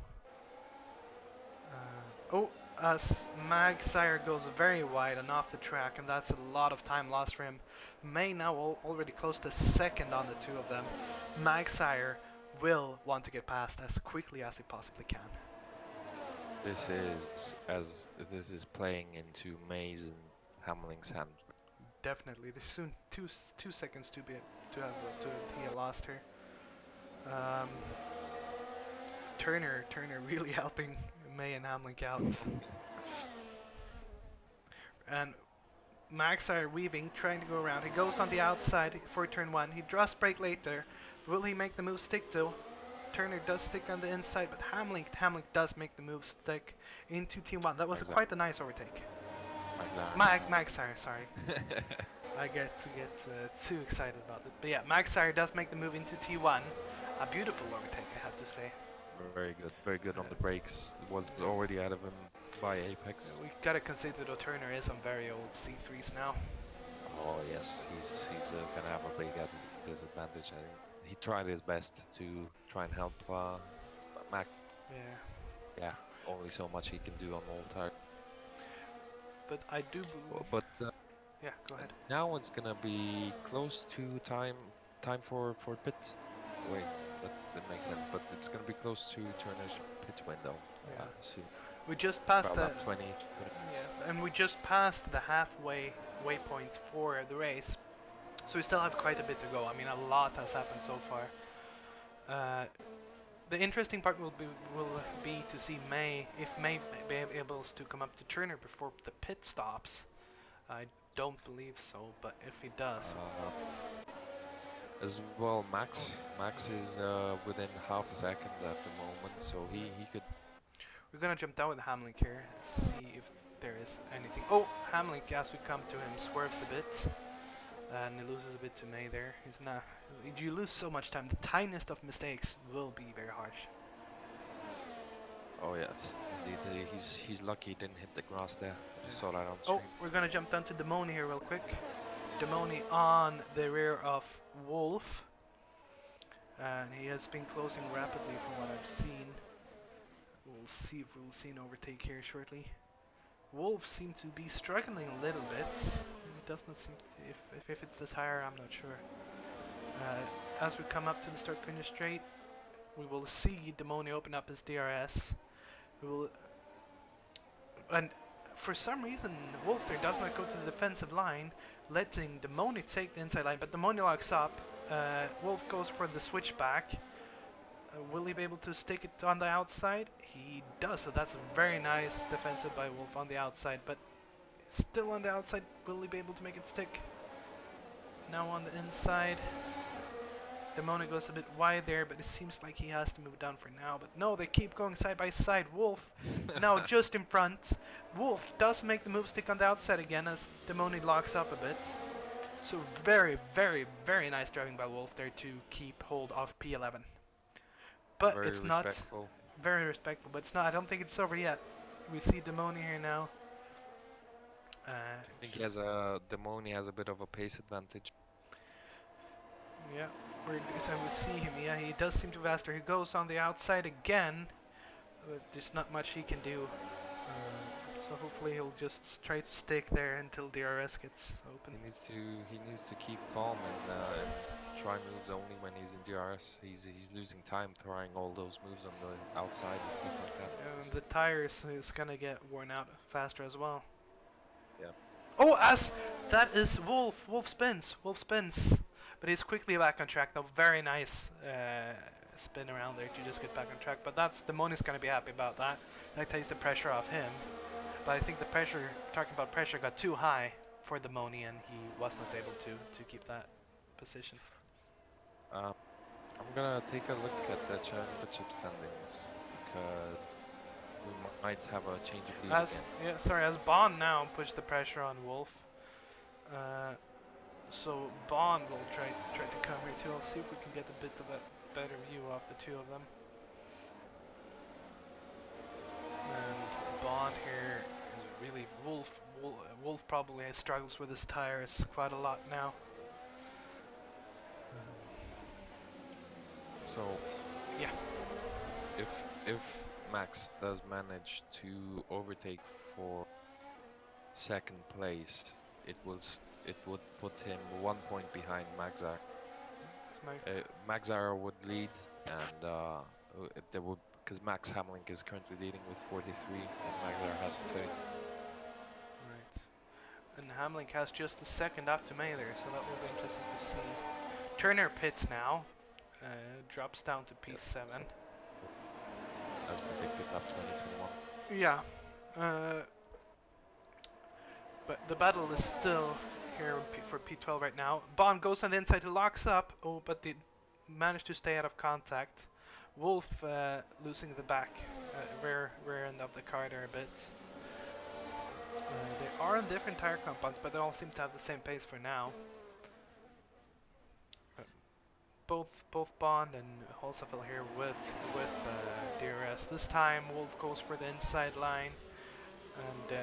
Oh, as Magsire goes very wide and off the track, and that's a lot of time lost for him. May now already close to second on the two of them. Magsire will want to get past as quickly as he possibly can. this is playing into Mays and Hamlin's hand. Definitely, there's soon 2 seconds to be lost here. Um, Turner really helping May and Hamlin out. And Maxar weaving, trying to go around. He goes on the outside for turn 1. He draws brake later. Will he make the move stick though? Turner does stick on the inside, but Hamlin does make the move stick into T1. That was Magzar. quite a nice overtake. Maxar, sorry. I get too excited about it. But yeah, Maxar does make the move into T1. A beautiful overtake, I have to say. Very good on the brakes. He was already out of him by Apex. We gotta consider that Turner is on very old C3s now. Oh yes, he's gonna have a big disadvantage. I think he tried his best to try and help Mac. Yeah. Yeah, only so much he can do on old tires. But I do believe. But Yeah, go ahead. now it's gonna be close to time for pit. Wait, that makes sense. But it's gonna be close to Turner's pit window Yeah. soon. We just passed About the lap 20. yeah, and we just passed the halfway waypoint for the race, so we still have quite a bit to go. I mean, a lot has happened so far. The interesting part will be to see May if May be able to come up to Turner before the pit stops. I don't believe so, but if he does, As well, oh, Max is within half a second at the moment, so he could. we're gonna jump down with Hamlin here, see if there is anything. Oh, Hamlin, as we come to him, swerves a bit. And he loses a bit to May there. He's not. You lose so much time. The tiniest of mistakes will be very harsh. Oh yes, indeed. He's lucky he didn't hit the grass there. I just saw that on Oh, stream. we're gonna jump down to Demoni here real quick. Demoni on the rear of Wolf, and he has been closing rapidly from what I've seen. We'll see if we'll see an overtake here shortly. Wolf seems to be struggling a little bit. It does not seem to, if it's the tire, I'm not sure. As we come up to the start finish straight, we will see Demoni open up his DRS. We will, and for some reason, Wolf there does not go to the defensive line, letting Demoni take the inside line, but Demoni locks up. Wolf goes for the switchback. Will he be able to stick it on the outside? He does, so that's very nice defensive by Wolf on the outside, but still on the outside, will he be able to make it stick? Now on the inside. Demona goes a bit wide there, but it seems like he has to move down for now. But no, they keep going side by side. Wolf now just in front. Wolf does make the move stick on the outside again as Demoni locks up a bit. So very, very, very nice driving by Wolf there to keep hold of P11. But Very it's not respectful. very respectful, but it's not. I don't think it's over yet. We see Demoni here now. I think Demoni has a bit of a pace advantage. Yeah, so we see him. Yeah, he does seem to be faster. He goes on the outside again, but there's not much he can do. So hopefully he'll just try to stick there until DRS gets open. He needs to keep calm and try moves only when he's in DRS. He's losing time trying all those moves on the outside and stuff like that. And the tires is gonna get worn out faster as well. Yeah. Oh, as that is Wolf. Wolf spins. Wolf spins. But he's quickly back on track though. Very nice spin around there to just get back on track. But that's the Moni's gonna be happy about that. That takes the pressure off him. But I think the pressure, talking about pressure, got too high for the Moni and he was not able to keep that position. Um, I'm gonna take a look at the championship standings because we might have a change of lead again. As Bond now pushed the pressure on Wolf. Uh, so Bond will try to come here too. I'll see if we can get a bit of a better view of the two of them. And Bond here is really Wolf probably struggles with his tires quite a lot now. So Yeah. if Max does manage to overtake for second place, it would put him 1 point behind Maxar. Maxar would lead, and there would because Max Hamlin is currently leading with 43, and Maxar has 30. Right. And Hamlin has just a second up to May there, so that will be interesting to see. Turner pits now, drops down to Yes, P7. so as predicted, lap 2021. Yeah. But the battle is still here for P12 right now. Bond goes on the inside, he locks up. Oh, but they managed to stay out of contact. Wolf losing the back, rear end of the car there a bit. They are on different tire compounds, but they all seem to have the same pace for now. Both Bond and Holzapfel here with DRS. This time Wolf goes for the inside line, and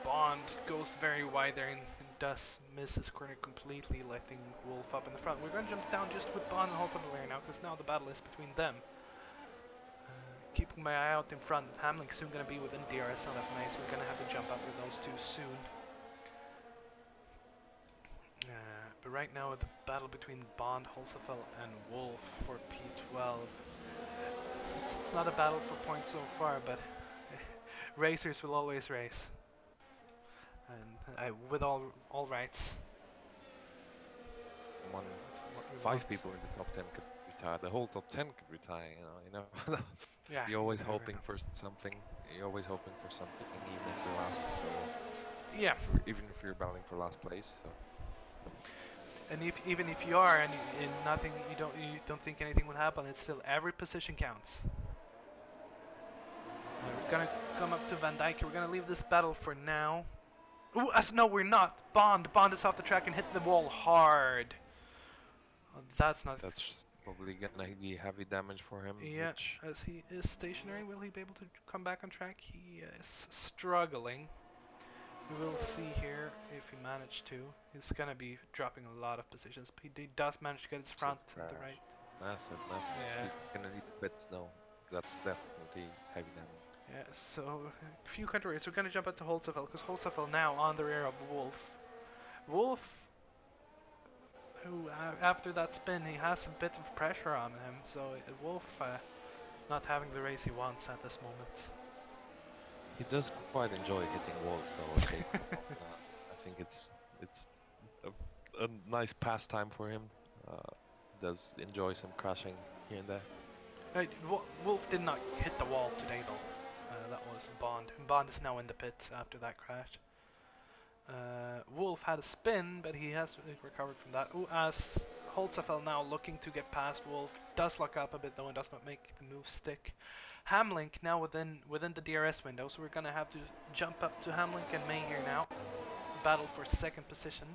Bond goes very wide there and does miss his corner completely, letting Wolf up in the front. We're going to jump down just with Bond and Holzapfel here now, because now the battle is between them. Keeping my eye out in front. Hamlin's soon going to be within DRS on that May, so we're going to have to jump up with those two soon. But right now, the battle between Bond, Holzapfel, and Wolf for P12. It's not a battle for points so far, but racers will always race, and with all rights. One, That's what we want. 5 people in the top 10 could retire. The whole top 10 could retire. You know. Yeah, You're always you never hoping know. for something. You're always hoping for something, even if you're last. So Yeah, even if you're battling for last place. So and even if you are and nothing, you don't think anything will happen, it's still every position counts. We're gonna come up to Van Dyke. We're gonna leave this battle for now. Ooh, no, we're not. Bond is off the track and hit the wall hard. Oh, that's not. that's probably gonna be heavy damage for him, Yeah, which as he is stationary, will he be able to come back on track? He is struggling. We will see here if he managed to. He's gonna be dropping a lot of positions, but he does manage to get his massive front and the right. massive. Yeah, He's gonna need the pits. No, that's definitely heavy damage. yeah. So a few countries. We're gonna jump out to Holzapfel because Holzapfel now on the rear of Wolf. Wolf, who after that spin, he has a bit of pressure on him. So Wolf not having the race he wants at this moment. He does quite enjoy hitting walls, though. I think it's a nice pastime for him. Uh, does enjoy some crashing here and there. Wolf did not hit the wall today though. That was Bond. Bond is now in the pit after that crash. Wolf had a spin, but he has recovered from that. Ooh, as Holzapfel now looking to get past Wolf, does lock up a bit though and does not make the move stick. Hamlink now within the DRS window, so we're gonna have to jump up to Hamlink and May here now. Battle for second position.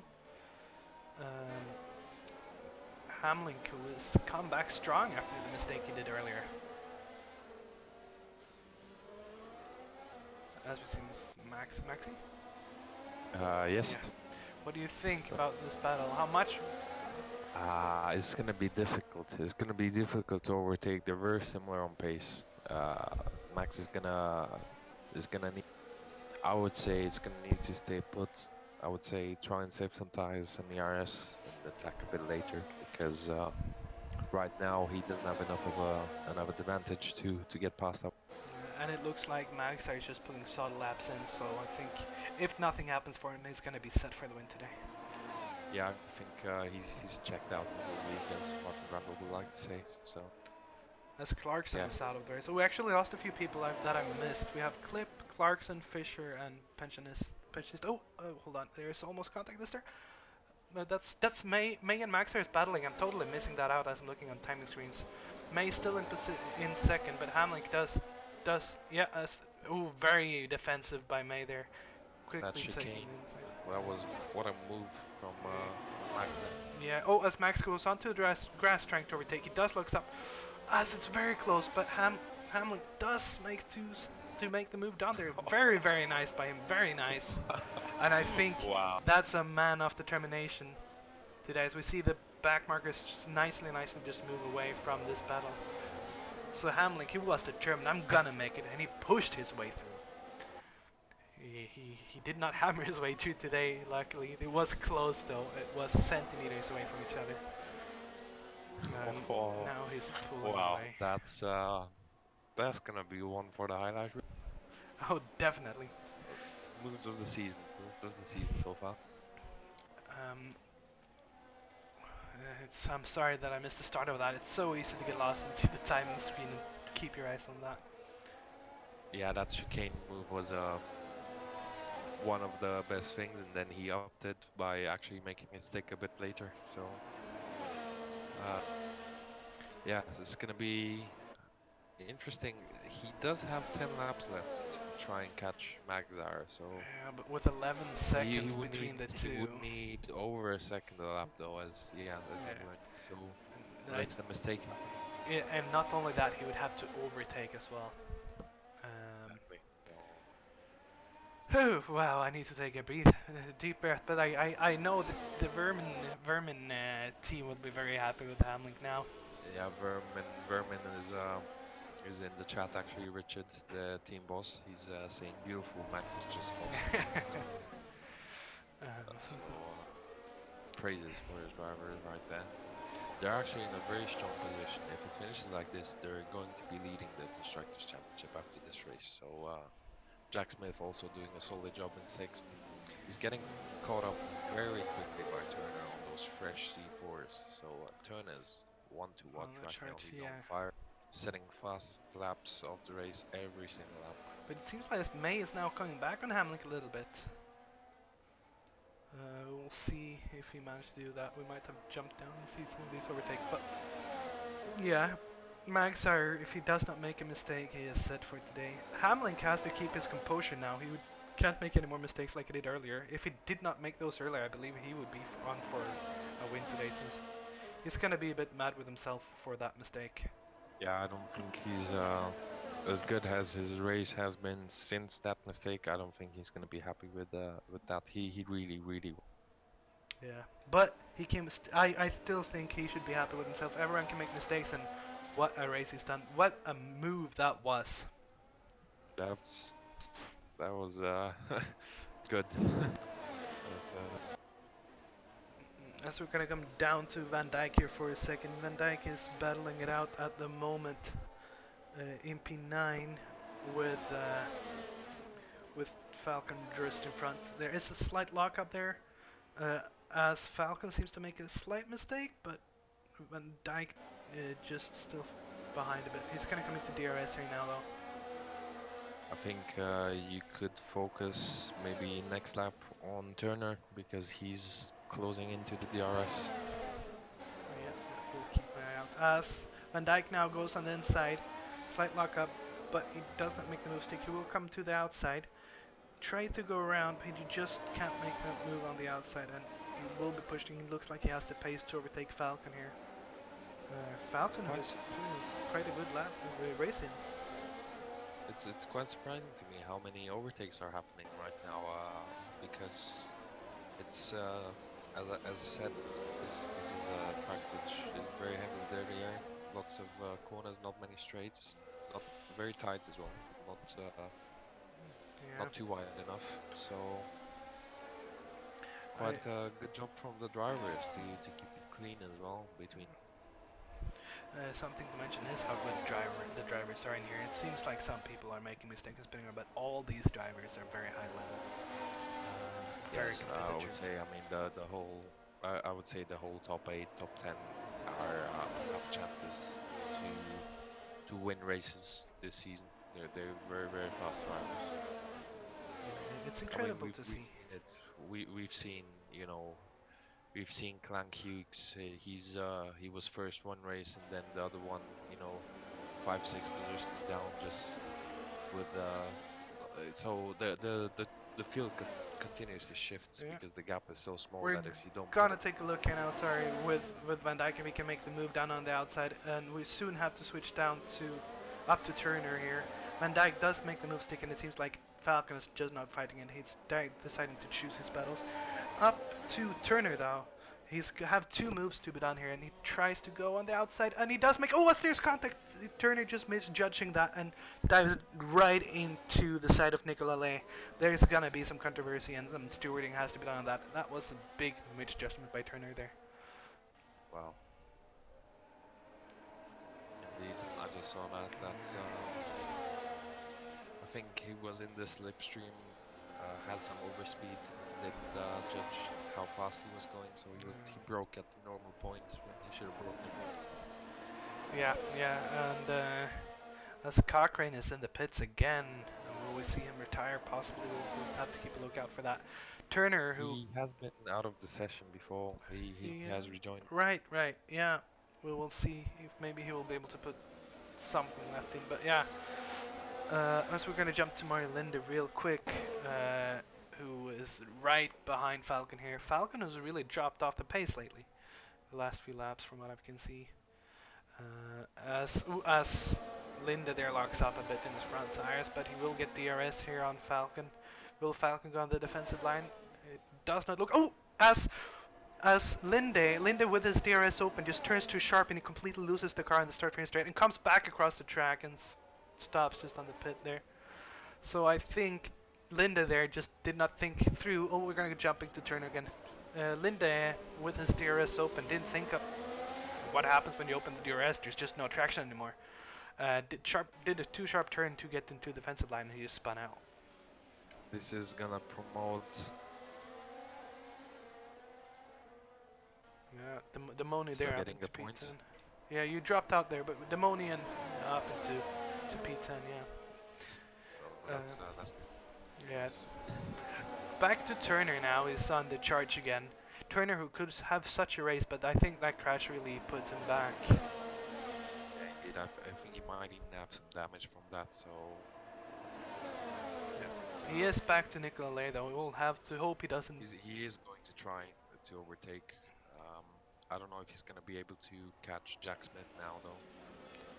Um, Hamlink who has come back strong after the mistake he did earlier. As we see Maxi? Yes. Yeah. What do you think about this battle? How much? It's gonna be difficult. It's gonna be difficult to overtake. They're very similar on pace. Max is gonna need I would say it's gonna need to stay put. I would say try and save some tires in the RS and attack a bit later because right now he doesn't have enough advantage to get past up. And it looks like Magsar is just putting solid laps in, so I think if nothing happens for him, he's going to be set for the win today. Yeah, I think he's checked out the whole week, as Martin Brundle would like to say. So As Clarkson yeah, is out of there. So we actually lost a few people that I missed. We have Clip, Clarkson, Fisher, and Pensionist. Oh, hold on. There's almost contact this there. No, that's May. May and Maxer is battling. I'm totally missing that out as I'm looking on timing screens. May still in second, but Hamlin does yeah. Ooh, very defensive by May there. that Quickly taking chicane. the inside. That was what a move from Max there. Yeah. Oh, as Max goes onto the grass trying to overtake, he does looks up as it's very close, but Hamlin does to make the move down there. Very nice by him. Very nice. And I think Wow. that's a man of determination today, as we see the back markers nicely just move away from this battle. So Hamlin, he was determined, I'm gonna make it, and he pushed his way through. He did not hammer his way through today, luckily. It was close though, it was centimeters away from each other. And Oh, now he's pulling wow. away. That's gonna be one for the highlight reel. Oh, definitely. Moves of the season. Moves of the season so far. Um, I'm sorry that I missed the start of that. It's so easy to get lost into the timing screen and keep your eyes on that. Yeah, that chicane move was one of the best things, and then he upped it by actually making it stick a bit later. So, uh, yeah, this is gonna be interesting. He does have 10 laps left to try and catch Magzar, so Yeah, but with 11 he seconds would need between the he two. would need over a second a lap though, as yeah, as he Yeah. went. So And, unless the mistake happens, and not only that, he would have to overtake as well. Um, exactly. So wow, I need to take a deep breath. But I know that the Vermin team would be very happy with Hamlin now. yeah, Vermin is in the chat actually. Richard, the team boss, he's saying beautiful. Max is just awesome. So um, so praises for his driver right there. They're actually in a very strong position. If it finishes like this, they're going to be leading the Constructors' Championship after this race. So Jack Smith also doing a solid job in sixth. He's getting caught up very quickly by Turner on those fresh C4s. So Turner's one to on watch the right now. chart, He's on yeah. fire, setting fastest laps of the race every single lap. But it seems like May is now coming back on Hamlin a little bit. We'll see if he managed to do that. We might have jumped down and see some of these overtakes. But yeah, Magsire, if he does not make a mistake, he is set for today. Hamlin has to keep his composure now. Can't make any more mistakes like he did earlier. If he did not make those earlier, I believe he would be on for a win today, since he's gonna be a bit mad with himself for that mistake. Yeah, I don't think he's as good as his race has been since that mistake. I don't think he's going to be happy with that. He really. Yeah, but he can. I still think he should be happy with himself. Everyone can make mistakes, and what a race he's done. What a move that was. That's that was good. As we're gonna come down to Van Dijk here for a second. Van Dijk is battling it out at the moment in P9 with uh, with Falcon just in front. There is a slight lockup there, uh, as Falcon seems to make a slight mistake, but Van Dijk just still behind a bit. He's gonna come into DRS here now, though. I think you could focus maybe next lap on Turner because he's closing into the DRS. Yeah, we'll keep my eye out. As Van Dijk now goes on the inside, slight lockup, but he does not make the move stick. He will come to the outside, try to go around, but he just can't make that move on the outside, and he will be pushing. It looks like he has the pace to overtake Falcon here. It's Falcon quite with quite a good lap racing. it's quite surprising to me how many overtakes are happening right now. Because it's as I said, this is a track which is very heavy with dirty air, lots of corners, not many straights, not very tight as well, not Yeah. not too wide enough. So I quite a good job from the drivers to keep it clean as well between. Something to mention is how good the drivers are in here. It seems like some people are making mistakes in spinning around, but all these drivers are very high level, very Yes, I would competitive. say. I mean, the whole. I would say the whole top eight, top 10 are have chances to to win races this season. They're very fast drivers. It's I mean, incredible to we've see. seen it. We've seen, we've seen Clank Hughes. He was first one race and then the other one, 5 6 positions down just with so the field continuously shifts Yeah. because the gap is so small We're that if you don't put gonna it, take a look here now, sorry, with Van Dijk, and we can make the move down on the outside, and we soon have to switch down to up to Turner here. Van Dijk does make the move stick, and it seems like Falcon is just not fighting it. He's deciding to choose his battles. Up to Turner though. He's have two moves to be done here, and he tries to go on the outside, and he does make. Oh, there's contact. Turner just misjudging that and dives right into the side of Nicola Lay. There's gonna be some controversy, and some stewarding has to be done on that. That was a big misjudgment by Turner there. well, indeed, I just saw that. That's I think he was in the slipstream, had some overspeed and didn't judge how fast he was going, so he broke at the normal point when he should have broken it more. Yeah, yeah, and as Cochrane is in the pits again, will we see him retire? Possibly. We'll have to keep a lookout for that. Turner, who He has been out of the session before. He yeah, has rejoined. right, right, yeah. We will see if maybe he will be able to put something left in. But yeah, as we're gonna jump to Mario Linde real quick, who is right behind Falcon here. Falcon has really dropped off the pace lately, the last few laps from what I can see. As Linde there locks up a bit in his front tires, but he will get DRS here on Falcon. Will Falcon go on the defensive line? It does not look. Oh, as Linde with his DRS open just turns too sharp and he completely loses the car in the start finish straight and comes back across the track and stops just on the pit there. So I think Linde there just did not think through. Oh, we're gonna jump into turn again. Linde with his DRS open didn't think of what happens when you open the DRS. There's just no traction anymore. Did a too sharp turn to get into the defensive line and he just spun out. This is gonna promote. Yeah, the Moni So there up getting the into point. P10. Yeah, you dropped out there, but the Moni and up into to P10. So Yeah. that's good. Yeah. Nice. Back to Turner now. He's on the charge again. Turner, who could have such a race, but I think that crash really puts him back. Yeah, indeed. I think he might even have some damage from that. So Yeah. He is back to Nicola Lay though. We'll have to hope he doesn't. he is going to try to overtake. Um, I don't know if he's gonna be able to catch Jack Smith now though.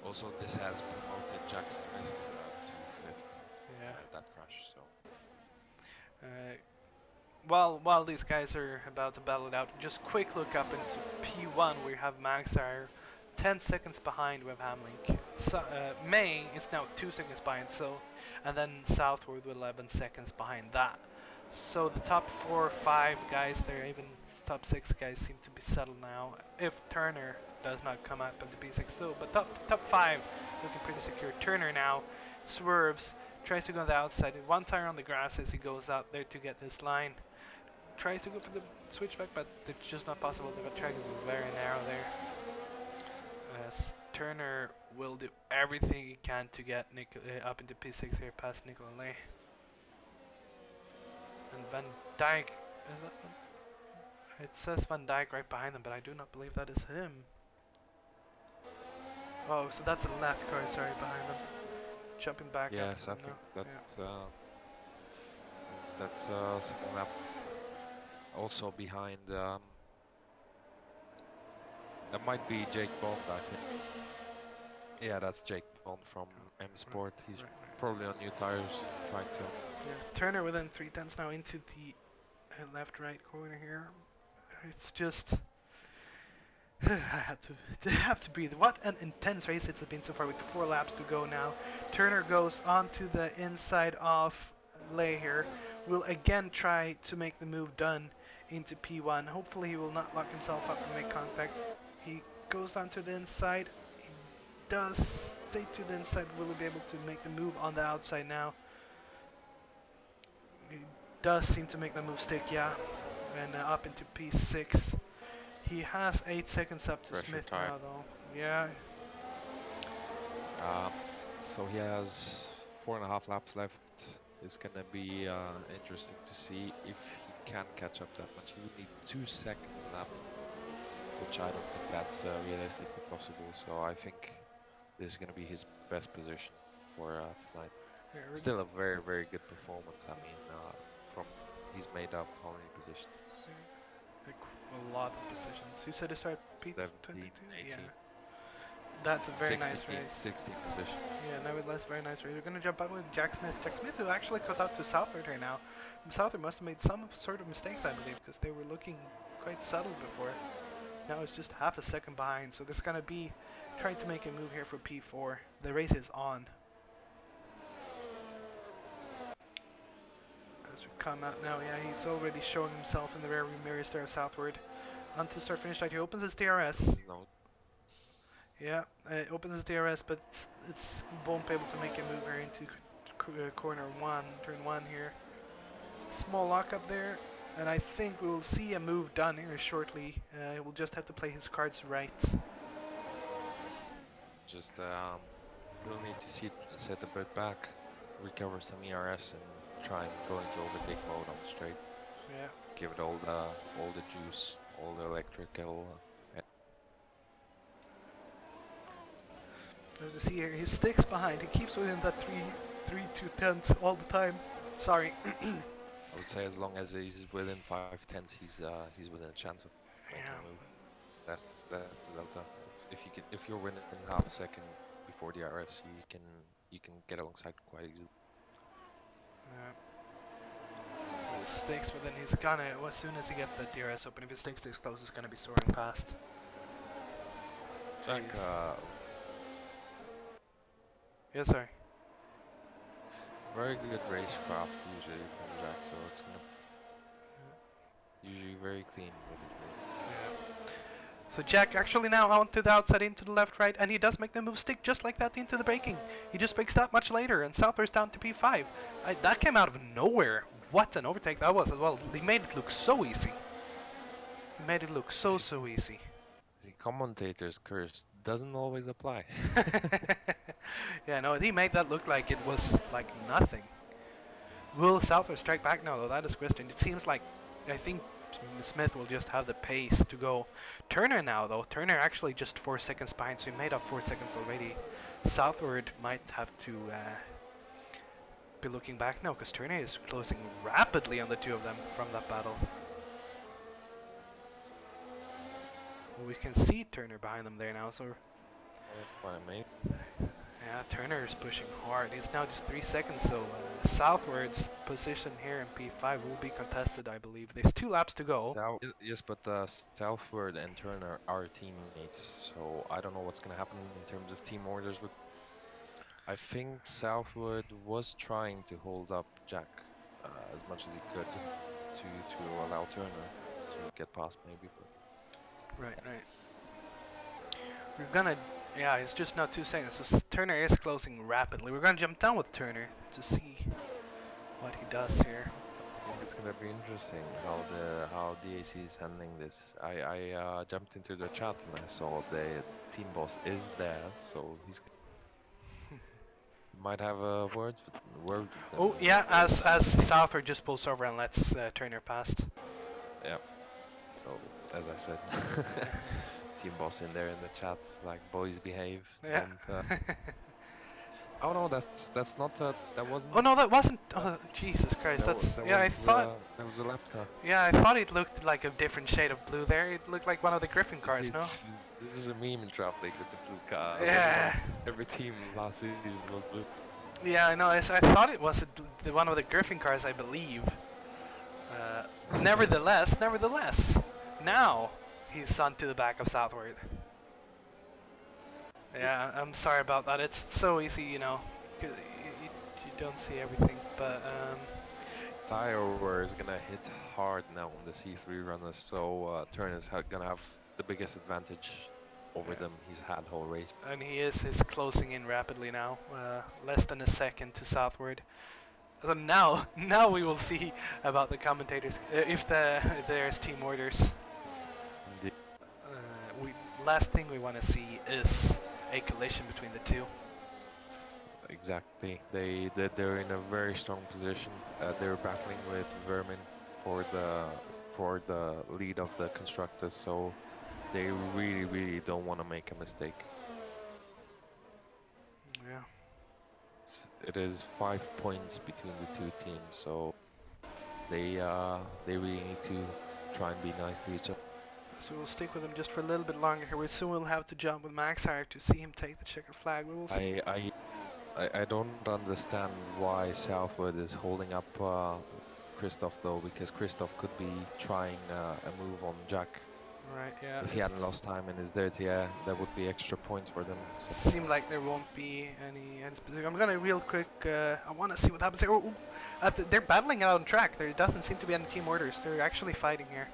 Also, this has promoted Jack Smith to fifth. Yeah. That crash. So Uh, while these guys are about to battle it out, just quick look up into P1 where you have Maxar 10 seconds behind with Hamlink. May is now 2 seconds behind, so and then Southward with 11 seconds behind that. So the top 4 or 5 guys there, even top 6 guys seem to be settled now. If Turner does not come up into P6, so but top 5 looking pretty secure. Turner now swerves, tries to go on the outside. One tire on the grass as he goes out there to get this line. Tries to go for the switchback, but it's just not possible. The track is very narrow there. Turner will do everything he can to get up into P6 here past Nicola Lay. And Van Dijk, is that it says Van Dijk right behind them, but I do not believe that is him. Oh, so that's a left car, sorry, behind them. Jumping back up to yes, I them now. think Yeah. that's second lap. Also behind. That might be Jake Bond. I think. Yeah, that's Jake Bond from M Right, Sport. He's right, right. probably on new tires trying to. Yeah. Turner within 3/10 now into the left-right corner here. It's just I have to breathe. What an intense race it's been so far with 4 laps to go now. Turner goes onto the inside of lay here, will again try to make the move done into P1. Hopefully he will not lock himself up and make contact. He goes onto the inside. He does stay to the inside. Will he be able to make the move on the outside now? He does seem to make the move stick, yeah. And up into P6. He has 8 seconds up to Pressure Smith tire. now, though. Yeah. So he has 4.5 laps left. It's gonna be interesting to see if he can catch up that much. He would need 2 seconds a lap, which I don't think that's realistically possible. So I think this is gonna be his best position for tonight. Still a very, very good performance. I mean, from he's made up how many positions? Like a lot of positions. You said it started P22? 17, Yeah. 18, That's a very 16, nice race. 16 position. Yeah, nevertheless, very nice race. We're gonna jump out with Jack Smith. Jack Smith, who actually caught up to Southward right now. Southward must have made some sort of mistakes, I believe, because they were looking quite subtle before. Now it's just half a second behind, so there's gonna be trying to make a move here for P4. The race is on. As we come out now, yeah, he's already showing himself in the rearview mirrors there of Southward. On to start finish light, he opens his DRS. No, Yeah, it opens his DRS, but it's won't be able to make a move here into corner 1, turn 1 here. Small lockup there, and I think we will see a move done here shortly. We'll just have to play his cards right. just he'll need to set a bit back, recover some ERS, and try and go into overtake mode on the straight. Yeah. Give it all the juice, all the electrical. As you see here, he sticks behind. He keeps within that 2/10 all the time. Sorry. I would say as long as he's within 5/10, he's within a chance of making Yeah. a move. That's the delta. If you're within half a second before the RS, you can get alongside quite easily. So he sticks, but then he's gonna, as soon as he gets that DRS open, if he sticks this close, he's gonna be soaring past. Jack, Yes, sir. very good racecraft usually from Jack, so it's gonna usually very clean with his move. Yeah. So Jack actually now onto the outside, into the left, right, and he does make the move stick just like that into the braking. He just breaks that much later, and Southward's down to P5. That came out of nowhere. What an overtake that was as well. He made it look so easy. He made it look so easy. The commentator's curse doesn't always apply. Yeah, no, he made that look like it was like nothing. Will Southward strike back now, though? That is the question. It seems like, I think Smith will just have the pace to go. Turner now, though. Turner actually just 4 seconds behind, so he made up 4 seconds already. Southward might have to be looking back now, because Turner is closing rapidly on the two of them from that battle. Well, we can see Turner behind them there now, so... Well, that's quite amazing. Yeah, Turner is pushing hard. He's now just 3 seconds, so Southward's position here in P5 will be contested, I believe. There's 2 laps to go. Yes, but Southward and Turner are teammates, so I don't know what's gonna happen in terms of team orders. With I think Southwood was trying to hold up Jack as much as he could to allow Turner to get past maybe, but Right. We're gonna... Yeah, it's just now 2 seconds, so Turner is closing rapidly. We're gonna jump down with Turner to see what he does here. I think it's gonna be interesting how DAC is handling this. I jumped into the chat and I saw the team boss is there, so he might have a word with them. Oh, yeah, as Southward just pulls over and lets Turner past. Yeah. So as I said, team boss in there in the chat is like, boys behave. Yeah. Don't. Oh no, that's not. That wasn't. Oh no, that wasn't. Oh, Jesus Christ! That's. That Yeah, I was thought. that was a lap car. Yeah, I thought it looked like a different shade of blue there. It looked like one of the Griffin cars, no? This is a meme in traffic with the blue car. Yeah. Every team last season was blue. Yeah, I know. I thought it was one of the Griffin cars, I believe. Nevertheless, now he's on to the back of Southward. Yeah, I'm sorry about that. It's so easy, you know. You don't see everything, but Thiower is gonna hit hard now on the C3 runners, so Turner's gonna have the biggest advantage over yeah. them he's had whole race. And he is closing in rapidly now, less than a second to southward. So now, now we will see about the commentators if there's team orders. Indeed. We last thing we want to see is a collision between the two. Exactly. They're in a very strong position. They're battling with Vermin for the lead of the constructors, so they really don't want to make a mistake. Yeah. It is 5 points between the two teams, so they really need to try and be nice to each other. So we'll stick with him just for a little bit longer here. We soon will have to jump with Maxhire to see him take the checkered flag. We will see. I I I don't understand why Southwood is holding up Christoph though, because Christoph could be trying a move on Jack. Right, yeah. If he hadn't lost time in his dirty air, that would be extra points for them. So It seemed like there won't be any specific. I'm gonna real quick. I want to see what happens here. They're battling out on track. There doesn't seem to be any team orders. They're actually fighting here.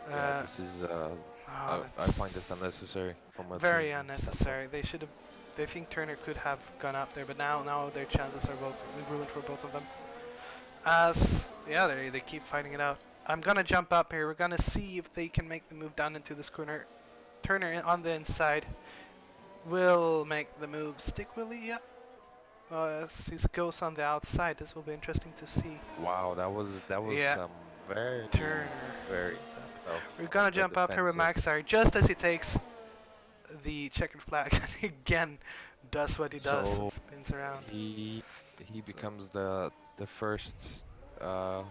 yeah, Uh, this is oh, I that's find this unnecessary from a very team standpoint. unnecessary. They should have. They think Turner could have gone up there, but now their chances are both ruined for both of them. As yeah, they keep fighting it out. I'm gonna jump up here. We're gonna see if they can make the move down into this corner. Turner on the inside will make the move. Stick Willie, yeah. As he goes on the outside, this will be interesting to see. Wow, that was Yeah, some very Turner very goes up. tough We're on gonna the jump up here with defensive. Maxar just as he takes the checkered flag and again does what he does and So spins around. he becomes the uh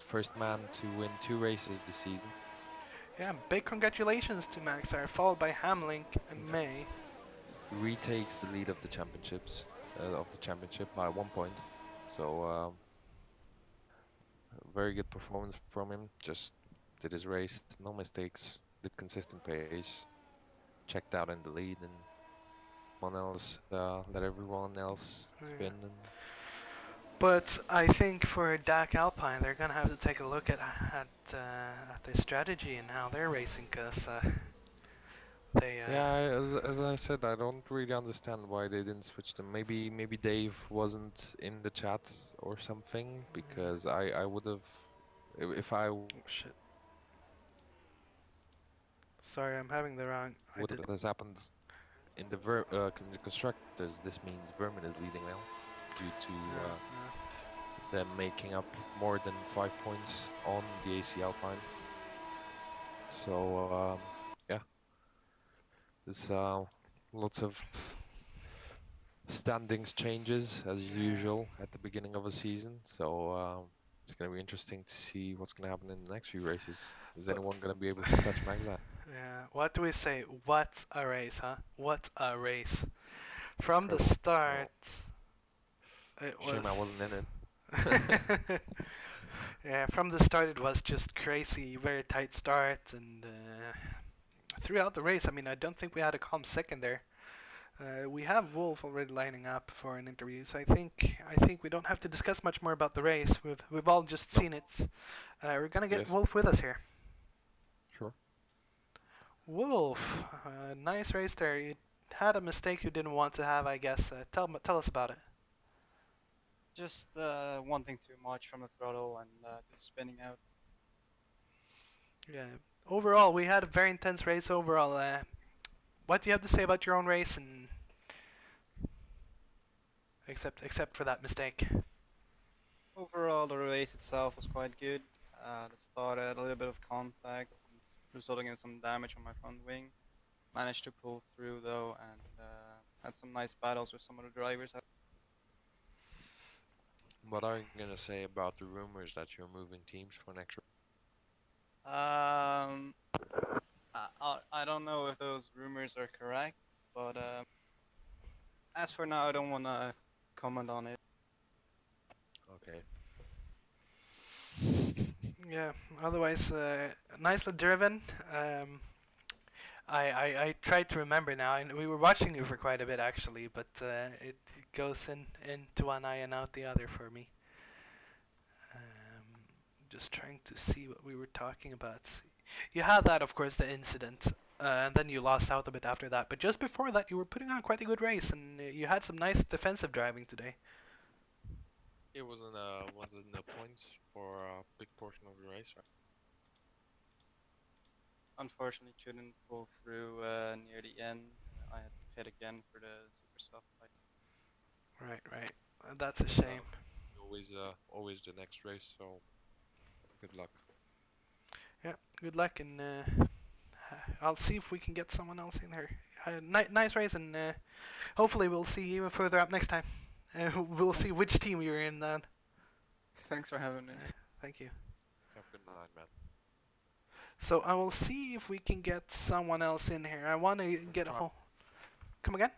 first man to win 2 races this season. Yeah, big congratulations to Maxar, followed by Hamlink In and fact, May. he retakes the lead of the championship by 1 point. So very good performance from him. Just did his race, no mistakes, did consistent pace, checked out in the lead, and let everyone else Yeah. spin. And But I think for DAC Alpine, they're gonna have to take a look at their strategy and how they're racing, cause they yeah, as I said, I don't really understand why they didn't switch them. Maybe Dave wasn't in the chat or something, because I would have if I oh shit. Sorry, I'm having the wrong. I would did. have has happened in the constructors. This means Vermin is leading now due to No. them making up more than 5 points on the AC Alpine. So yeah, there's lots of standings changes as Yeah. usual at the beginning of a season. So it's going to be interesting to see what's going to happen in the next few races. Is But anyone going to be able to touch Magza? yeah, what do we say? What a race, huh? What a race! From the Incredible. start, Well, it was. shame I wasn't in it. Yeah, from the start it was just crazy, very tight start, and throughout the race, I mean, I don't think we had a calm second there. We have Wolf already lining up for an interview, so I think we don't have to discuss much more about the race. We've all just Nope. seen it. We're gonna get Yes. Wolf with us here. Sure. Wolf, nice race there. You had a mistake you didn't want to have, I guess. Tell us about it. Just wanting too much from the throttle and just spinning out. Yeah. Overall, we had a very intense race. Overall, what do you have to say about your own race, and except for that mistake? Overall, the race itself was quite good. The start had a little bit of contact, resulting in some damage on my front wing. Managed to pull through though, and had some nice battles with some of the drivers. What are you going to say about the rumors that you're moving teams for next Um, I don't know if those rumors are correct, but as for now, I don't want to comment on it. Okay. Yeah. Otherwise, nicely driven. I tried to remember now, and we were watching you for quite a bit actually, but it goes into one eye and out the other for me. Um, just trying to see what we were talking about. You had that, of course, the incident, and then you lost out a bit after that. But just before that, you were putting on quite a good race, and you had some nice defensive driving today. It wasn't the points for a big portion of the race, right? Unfortunately, couldn't pull through near the end. I had to pit again for the super soft fight. Right, right. That's a But shame. always the next race. So good luck. Yeah, good luck, and I'll see if we can get someone else in here. Nice race, and hopefully we'll see you even further up next time. We'll see which team you're in then. Thanks for having me. Thank you. Have a good night, man. So I will see if we can get someone else in here. I want to get a whole. Come again?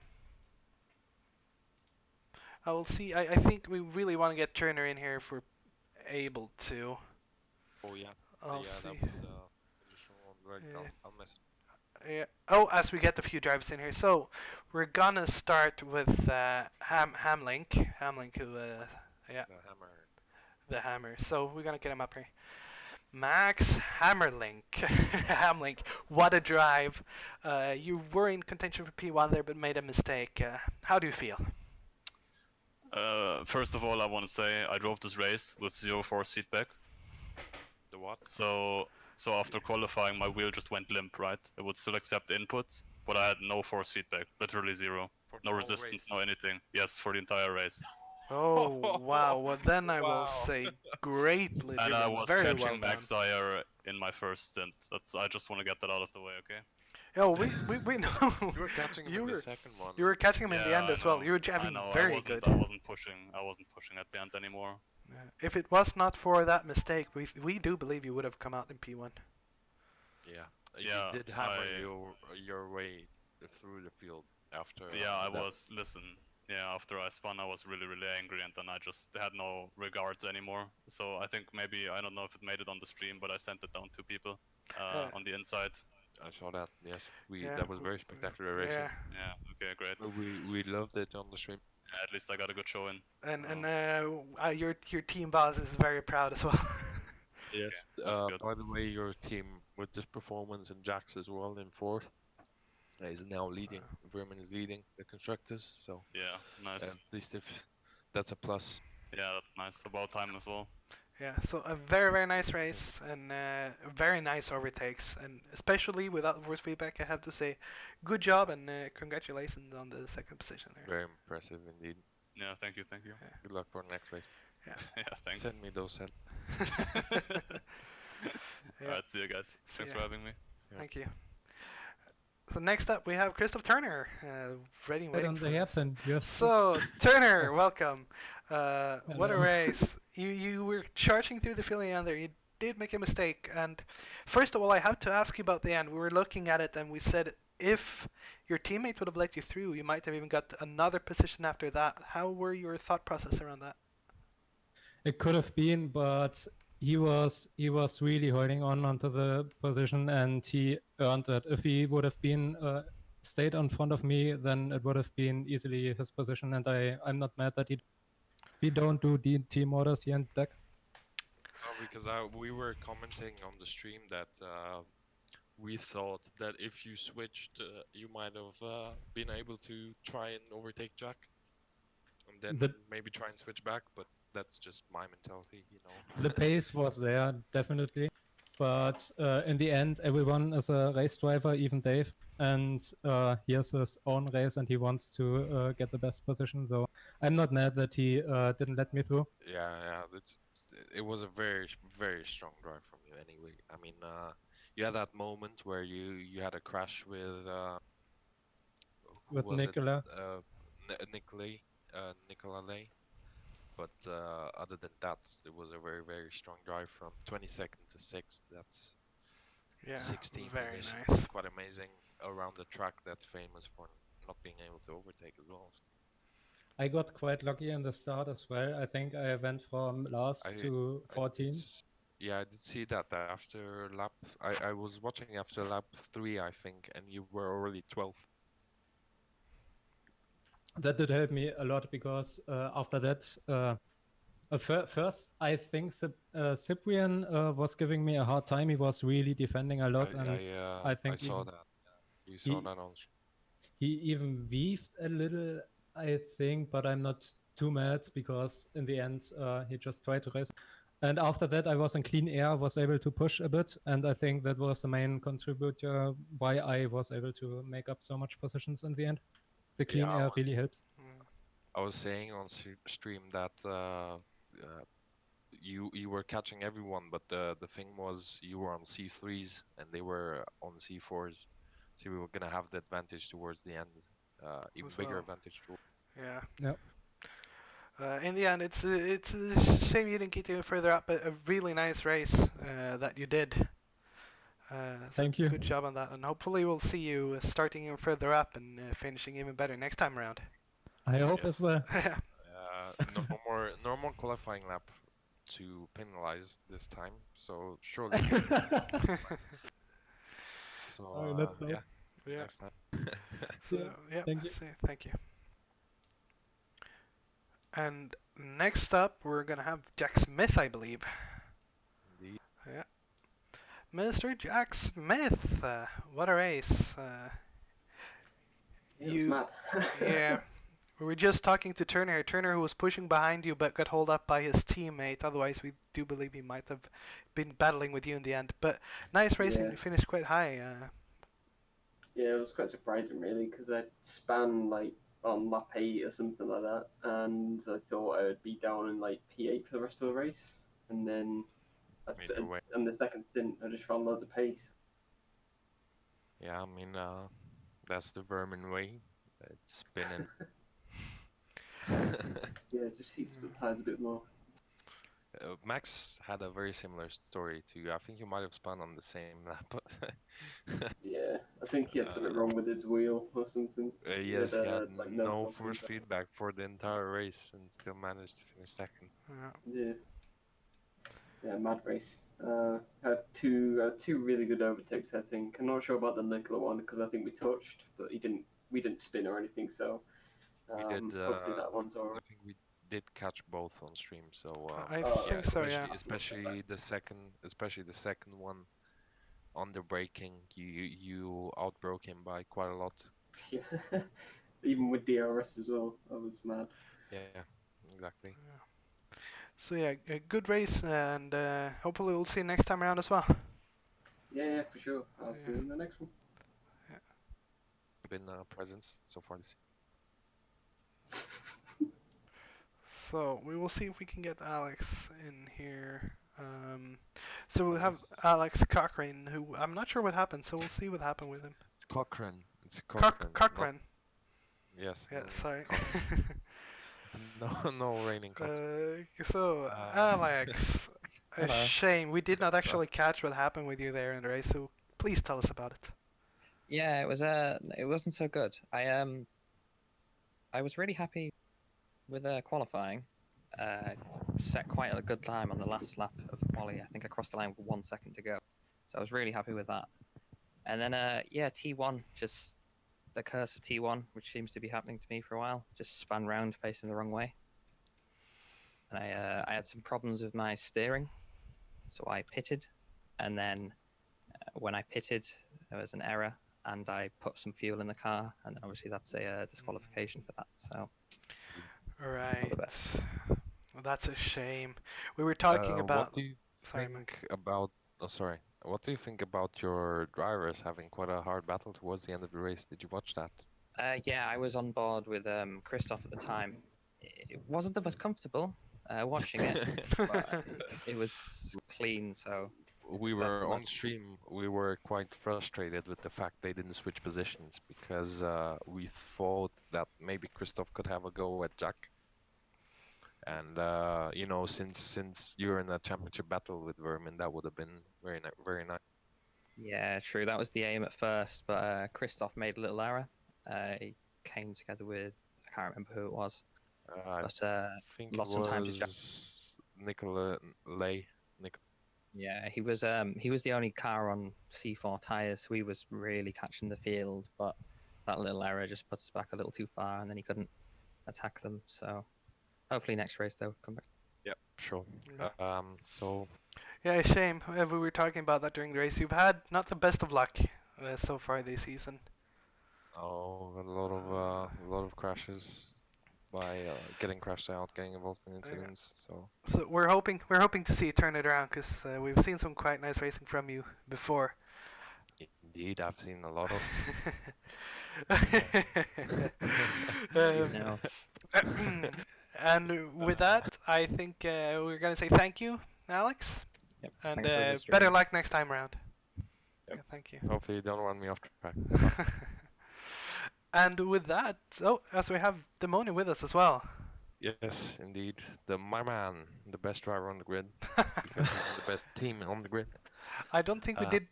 I will see. I think we really want to get Turner in here if we're able to. Oh yeah, I'll yeah, see. that was the strong one. Right, Uh, I'll mess. yeah. Oh, as we get a few drivers in here. So we're gonna start with Hamlink. Hamlink, who yeah, The hammer. the hammer. So we're gonna get him up here. Max Hammerlink. Hamlink, what a drive. You were in contention for P1 there, but made a mistake. How do you feel? First of all, I want to say I drove this race with zero force feedback. The what? So after qualifying, my wheel just went limp, right? It would still accept inputs, but I had no force feedback, literally zero. For No the whole resistance, race. no anything. Yes, for the entire race. Oh, wow. Well, then I will Wow. say greatly And I driven. was Very well catching done. max IR in my first stint. I just want to get that out of the way, okay? Oh, we know. You were catching him you in the were second one. you were catching him in the Yeah, end I as well. know. You were I driving know. very good. I wasn't pushing. I wasn't pushing at the end anymore. If it was not for that mistake, we do believe you would have come out in P1. Yeah, you Yeah, did hammer your way through the field after. Yeah, I that. was. Listen, yeah, after I spun, I was really, really angry, and then I just had no regards anymore. So I think maybe I don't know if it made it on the stream, but I sent it down to people on the inside. I saw that. Yes, Yeah, that was very spectacular racing. yeah. Yeah. Okay. Great. We loved it on the stream. Yeah, at least I got a good showing. And your team boss is very proud as well. Yes. That's good. By the way, your team with this performance and Jax as well in fourth is now leading. Vermin is leading the constructors, so Yeah. Nice. at least if that's a plus. Yeah, that's nice. About time as well. Yeah, so a very, very nice race and very nice overtakes, and especially without voice feedback, I have to say, good job and congratulations on the second position there. Very impressive indeed. Yeah. Thank you. Thank you. Yeah. Good luck for next race. Yeah. Yeah. Thanks. Send me those set. Yeah. Alright. See you guys. See Thanks ya. for having me. Thank you. So next up we have Christoph Turner, waiting don't for they this. happen? You have So Turner, welcome. What a race! You were charging through the field end there. You did make a mistake, and first of all, I have to ask you about the end. We were looking at it, and we said if your teammate would have let you through, you might have even got another position after that. How were your thought process around that? It could have been, but he was really holding on onto the position, and he earned it. If he would have been stayed in front of me, then it would have been easily his position. And I'm not mad that we don't do the team orders here in deck. No, because we were commenting on the stream that we thought that if you switched, you might have been able to try and overtake Jack, and then maybe try and switch back. But that's just my mentality, you know. The pace was there, definitely. But in the end, everyone is a race driver, even Dave. And he has his own race and he wants to get the best position. So I'm not mad that he didn't let me through. Yeah, it was a very, very strong drive from you anyway. I mean, you had that moment where you had a crash with who With was it? Nicola. Nicola. But other than that, it was a very, very strong drive from 22nd to 6th. That's Yeah, 16 very positions. nice. Quite amazing around the track that's famous for not being able to overtake as well. So. I got quite lucky in the start as well. I think I went from last to 14th. Yeah, I did see that after lap. I was watching after lap 3, I think, and you were already 12th. That did help me a lot because after that, first I think Cyprian was giving me a hard time. He was really defending a lot, and I I think saw that. We saw he that on stream. he even weaved a little, I think, but I'm not too mad because in the end he just tried to race. And after that, I was in clean air, was able to push a bit, and I think that was the main contributor why I was able to make up so much positions in the end. The Yeah, clean air really helps. Mm. I was saying on stream that you were catching everyone, but the thing was you were on C3s and they were on C4s, so we were gonna have the advantage towards the end, even As bigger well. advantage towards. Yeah. Yeah. In the end, it's a shame you didn't get even further up, but a really nice race that you did. So Thank you. good job on that, and hopefully we'll see you starting even further up and finishing even better next time around. I hope as Yes. well. No more normal qualifying lap to penalize this time, so surely. So Let's yeah, hope. Yeah. next time. So Yeah. yeah, Thank you. thank you. And next up, we're gonna have Jack Smith, I believe. Indeed. Yeah, Mr. Jack Smith. What a race. It was You, mad. yeah. We were just talking to Turner. Turner, who was pushing behind you, but got held up by his teammate. Otherwise, we do believe he might have been battling with you in the end. But nice racing. Yeah, You finished quite high. yeah, it was quite surprising really because I span like on lap 8 or something like that, and I thought I would be down in like P8 for the rest of the race, and then Made your way. on the second stint I just found loads of pace. Yeah, I mean, that's the Vermin way. It's spinning. Yeah, just heats the tires a bit more. Max had a very similar story to you. I think you might have spun on the same lap. Yeah, I think he had something uh, wrong with his wheel or something. He had yes, he had like no no force force feedback. feedback for the entire race and still managed to finish second. Yeah. Yeah, yeah, mad race. Had two really good overtakes. I think. I'm not sure about the Nicola one because I think we touched, but he didn't. We didn't spin or anything, so We did. hopefully that one's I alright. think we did catch both on stream. So I Oh, think right, so. okay. Yeah. especially the second one on the braking, you outbroke him by quite a lot. Yeah, even with DRS as well, I was mad. Yeah, exactly. So yeah, a good race, and hopefully we'll see you next time around as well. Yeah, yeah, for sure. I'll see Yeah. you in the next one. Been a presence so far this So we will see if we can get Alex in here. So we'll have Alex. Alex Cochrane, who I'm not sure what happened. So we'll see what happened with him. It's Cochrane. It's Cochrane. Not Cochrane. yes. Yeah, sorry. Cochrane. No, no raining cocks. So Uh, Alex, a Hello. shame we did not well, actually catch what happened with you there in the race. So please tell us about it. Yeah, it wasn't so good. I was really happy with qualifying. Set quite a good time on the last lap of quali. I think I crossed the line with 1 second to go, so I was really happy with that. And then yeah, T1, just the curse of T1, which seems to be happening to me for a while, just spun round facing the wrong way. And I had some problems with my steering, so I pitted, and then when I pitted, there was an error, and I put some fuel in the car, and obviously that's a disqualification for that. So Right. not the best. Well, that's a shame. We were talking what about. do you Sorry, Mike. think about? Oh, sorry. What do you think about your drivers having quite a hard battle towards the end of the race? Did you watch that? Yeah, I was on board with Christoph at the time. It wasn't the most comfortable watching it, but it was clean, so We that's were the on most. stream. We were quite frustrated with the fact they didn't switch positions because we thought that maybe Christoph could have a go at Jack. And since you're in a championship battle with Vermin, that would have been very nice. Yeah, true. That was the aim at first, but Christoph made a little error. He came together with I can't remember who it was, I but think it lost some time to Jack. was Nicola Lay. Nic Yeah, he was the only car on C4 tires, so he was really catching the field, but that little error just put us back a little too far, and then he couldn't attack them. So hopefully next race they'll come back. Yeah, sure. Yeah. So Yeah, shame. We were talking about that during the race. You've had not the best of luck so far this season. oh, a lot of crashes by getting crashed out, getting involved in Yeah. incidents. So So we're hoping to see you turn it around because we've seen some quite nice racing from you before. indeed, I've seen a lot of. um, No, and with that, I think we're gonna say thank you, Alex, yep. and Thanks for the better stream. luck next time around. Yep. Yeah, thank you. Hopefully, you don't run me off track. Good luck. And with that, as we have Demoni with us as well. Yes, indeed, my man, the best driver on the grid, because he's in the best team on the grid. I don't think we Uh, did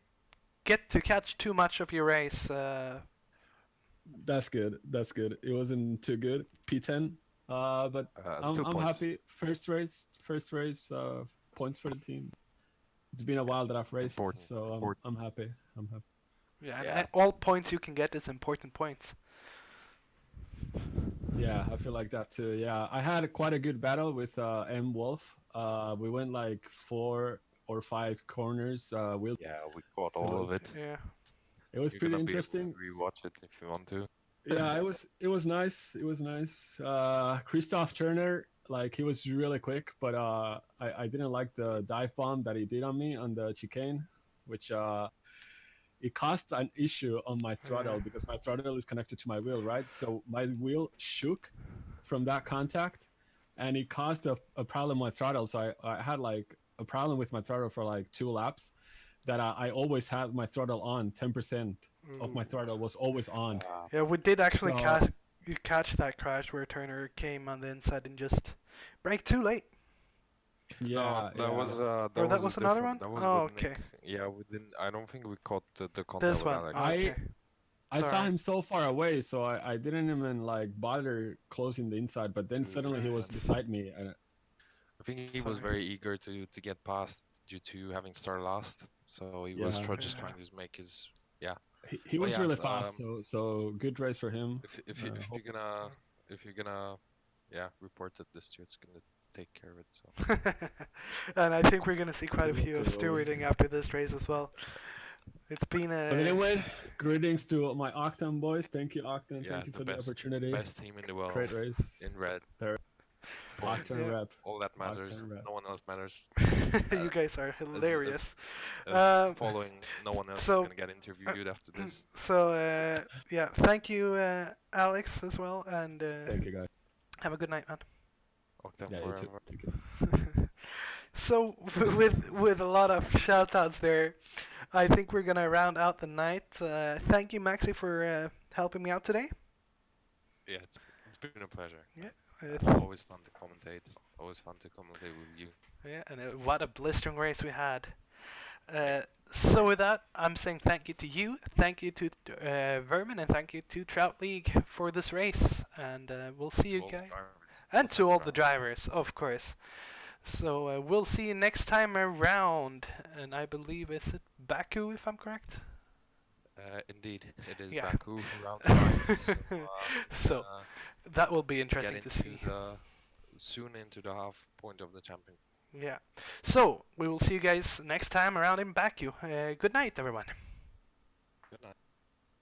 get to catch too much of your race. That's good. That's good. It wasn't too good. P10. But still I'm points. happy. First race. Points for the team. It's been a while that I've raced, Important. so Important. I'm happy. I'm happy. Yeah, and Yeah. all points you can get is important points. Yeah, I feel like that too. Yeah, I had quite a good battle with M Wolf. We went like 4 or 5 corners. Yeah, we caught So all of it. Yeah. It was You're pretty gonna be able interesting. to rewatch it if you want to. Yeah, it was nice. It was nice. Christoph Turner, like he was really quick, but I didn't like the dive bomb that he did on me on the chicane, which it caused an issue on my throttle because my throttle is connected to my wheel, right? So my wheel shook from that contact, and it caused a problem with my throttle. So I had like a problem with my throttle for like 2 laps. That I always had my throttle on. 10% of my throttle was always on. Yeah, we did actually So catch that crash where Turner came on the inside and just braked too late. No, yeah, yeah. Or that was a was another one? different. That was Oh, with okay. Nick. Yeah, we didn't. I don't think we caught the contact This with one. Alex. Okay. I saw Sorry. him so far away, so I didn't even like bother closing the inside. But then To suddenly he was defend. beside me, and I think he was very eager to get past due to having started last. So he was yeah, just trying to make his he But was yeah, really fast. So good race for him. if Hope- you're gonna report it, the steward's gonna take care of it. So And I think we're gonna see quite a We'll few see, of we'll see. stewarding after this race as well. It's been But a anyway, greetings to my Octan boys. Thank you, Octan. yeah, Thank you the for the opportunity. best team in the world Great race. in red. There, Points. Octan Yeah. rep. All that matters. Octan rep. No one else matters. You guys are hilarious. As following, no one else is So gonna get interviewed after this. so yeah, thank you, Alex, as well, and Thank you, guys. have a good night, man. Octane Yeah, you too. forever. Thank you. So with a lot of shout outs there, I think we're gonna round out the night. Thank you, Maxi, for helping me out today. Yeah, it's been a pleasure. Yeah, Always fun to commentate. Always fun to commentate with you. yeah, and what a blistering race we had. Amazing. So with that, I'm saying thank you to you, thank you to Vermin, and thank you to Trout League for this race. And we'll see you guys. And to all the drivers, of course. So we'll see you next time around. And I believe is it Baku, if I'm correct? Indeed, it is Yeah. Baku for round 5. So that will be interesting get to into see. soon into the half point of the champion. Yeah. So we will see you guys next time around in Baku. Good night, everyone. Good night.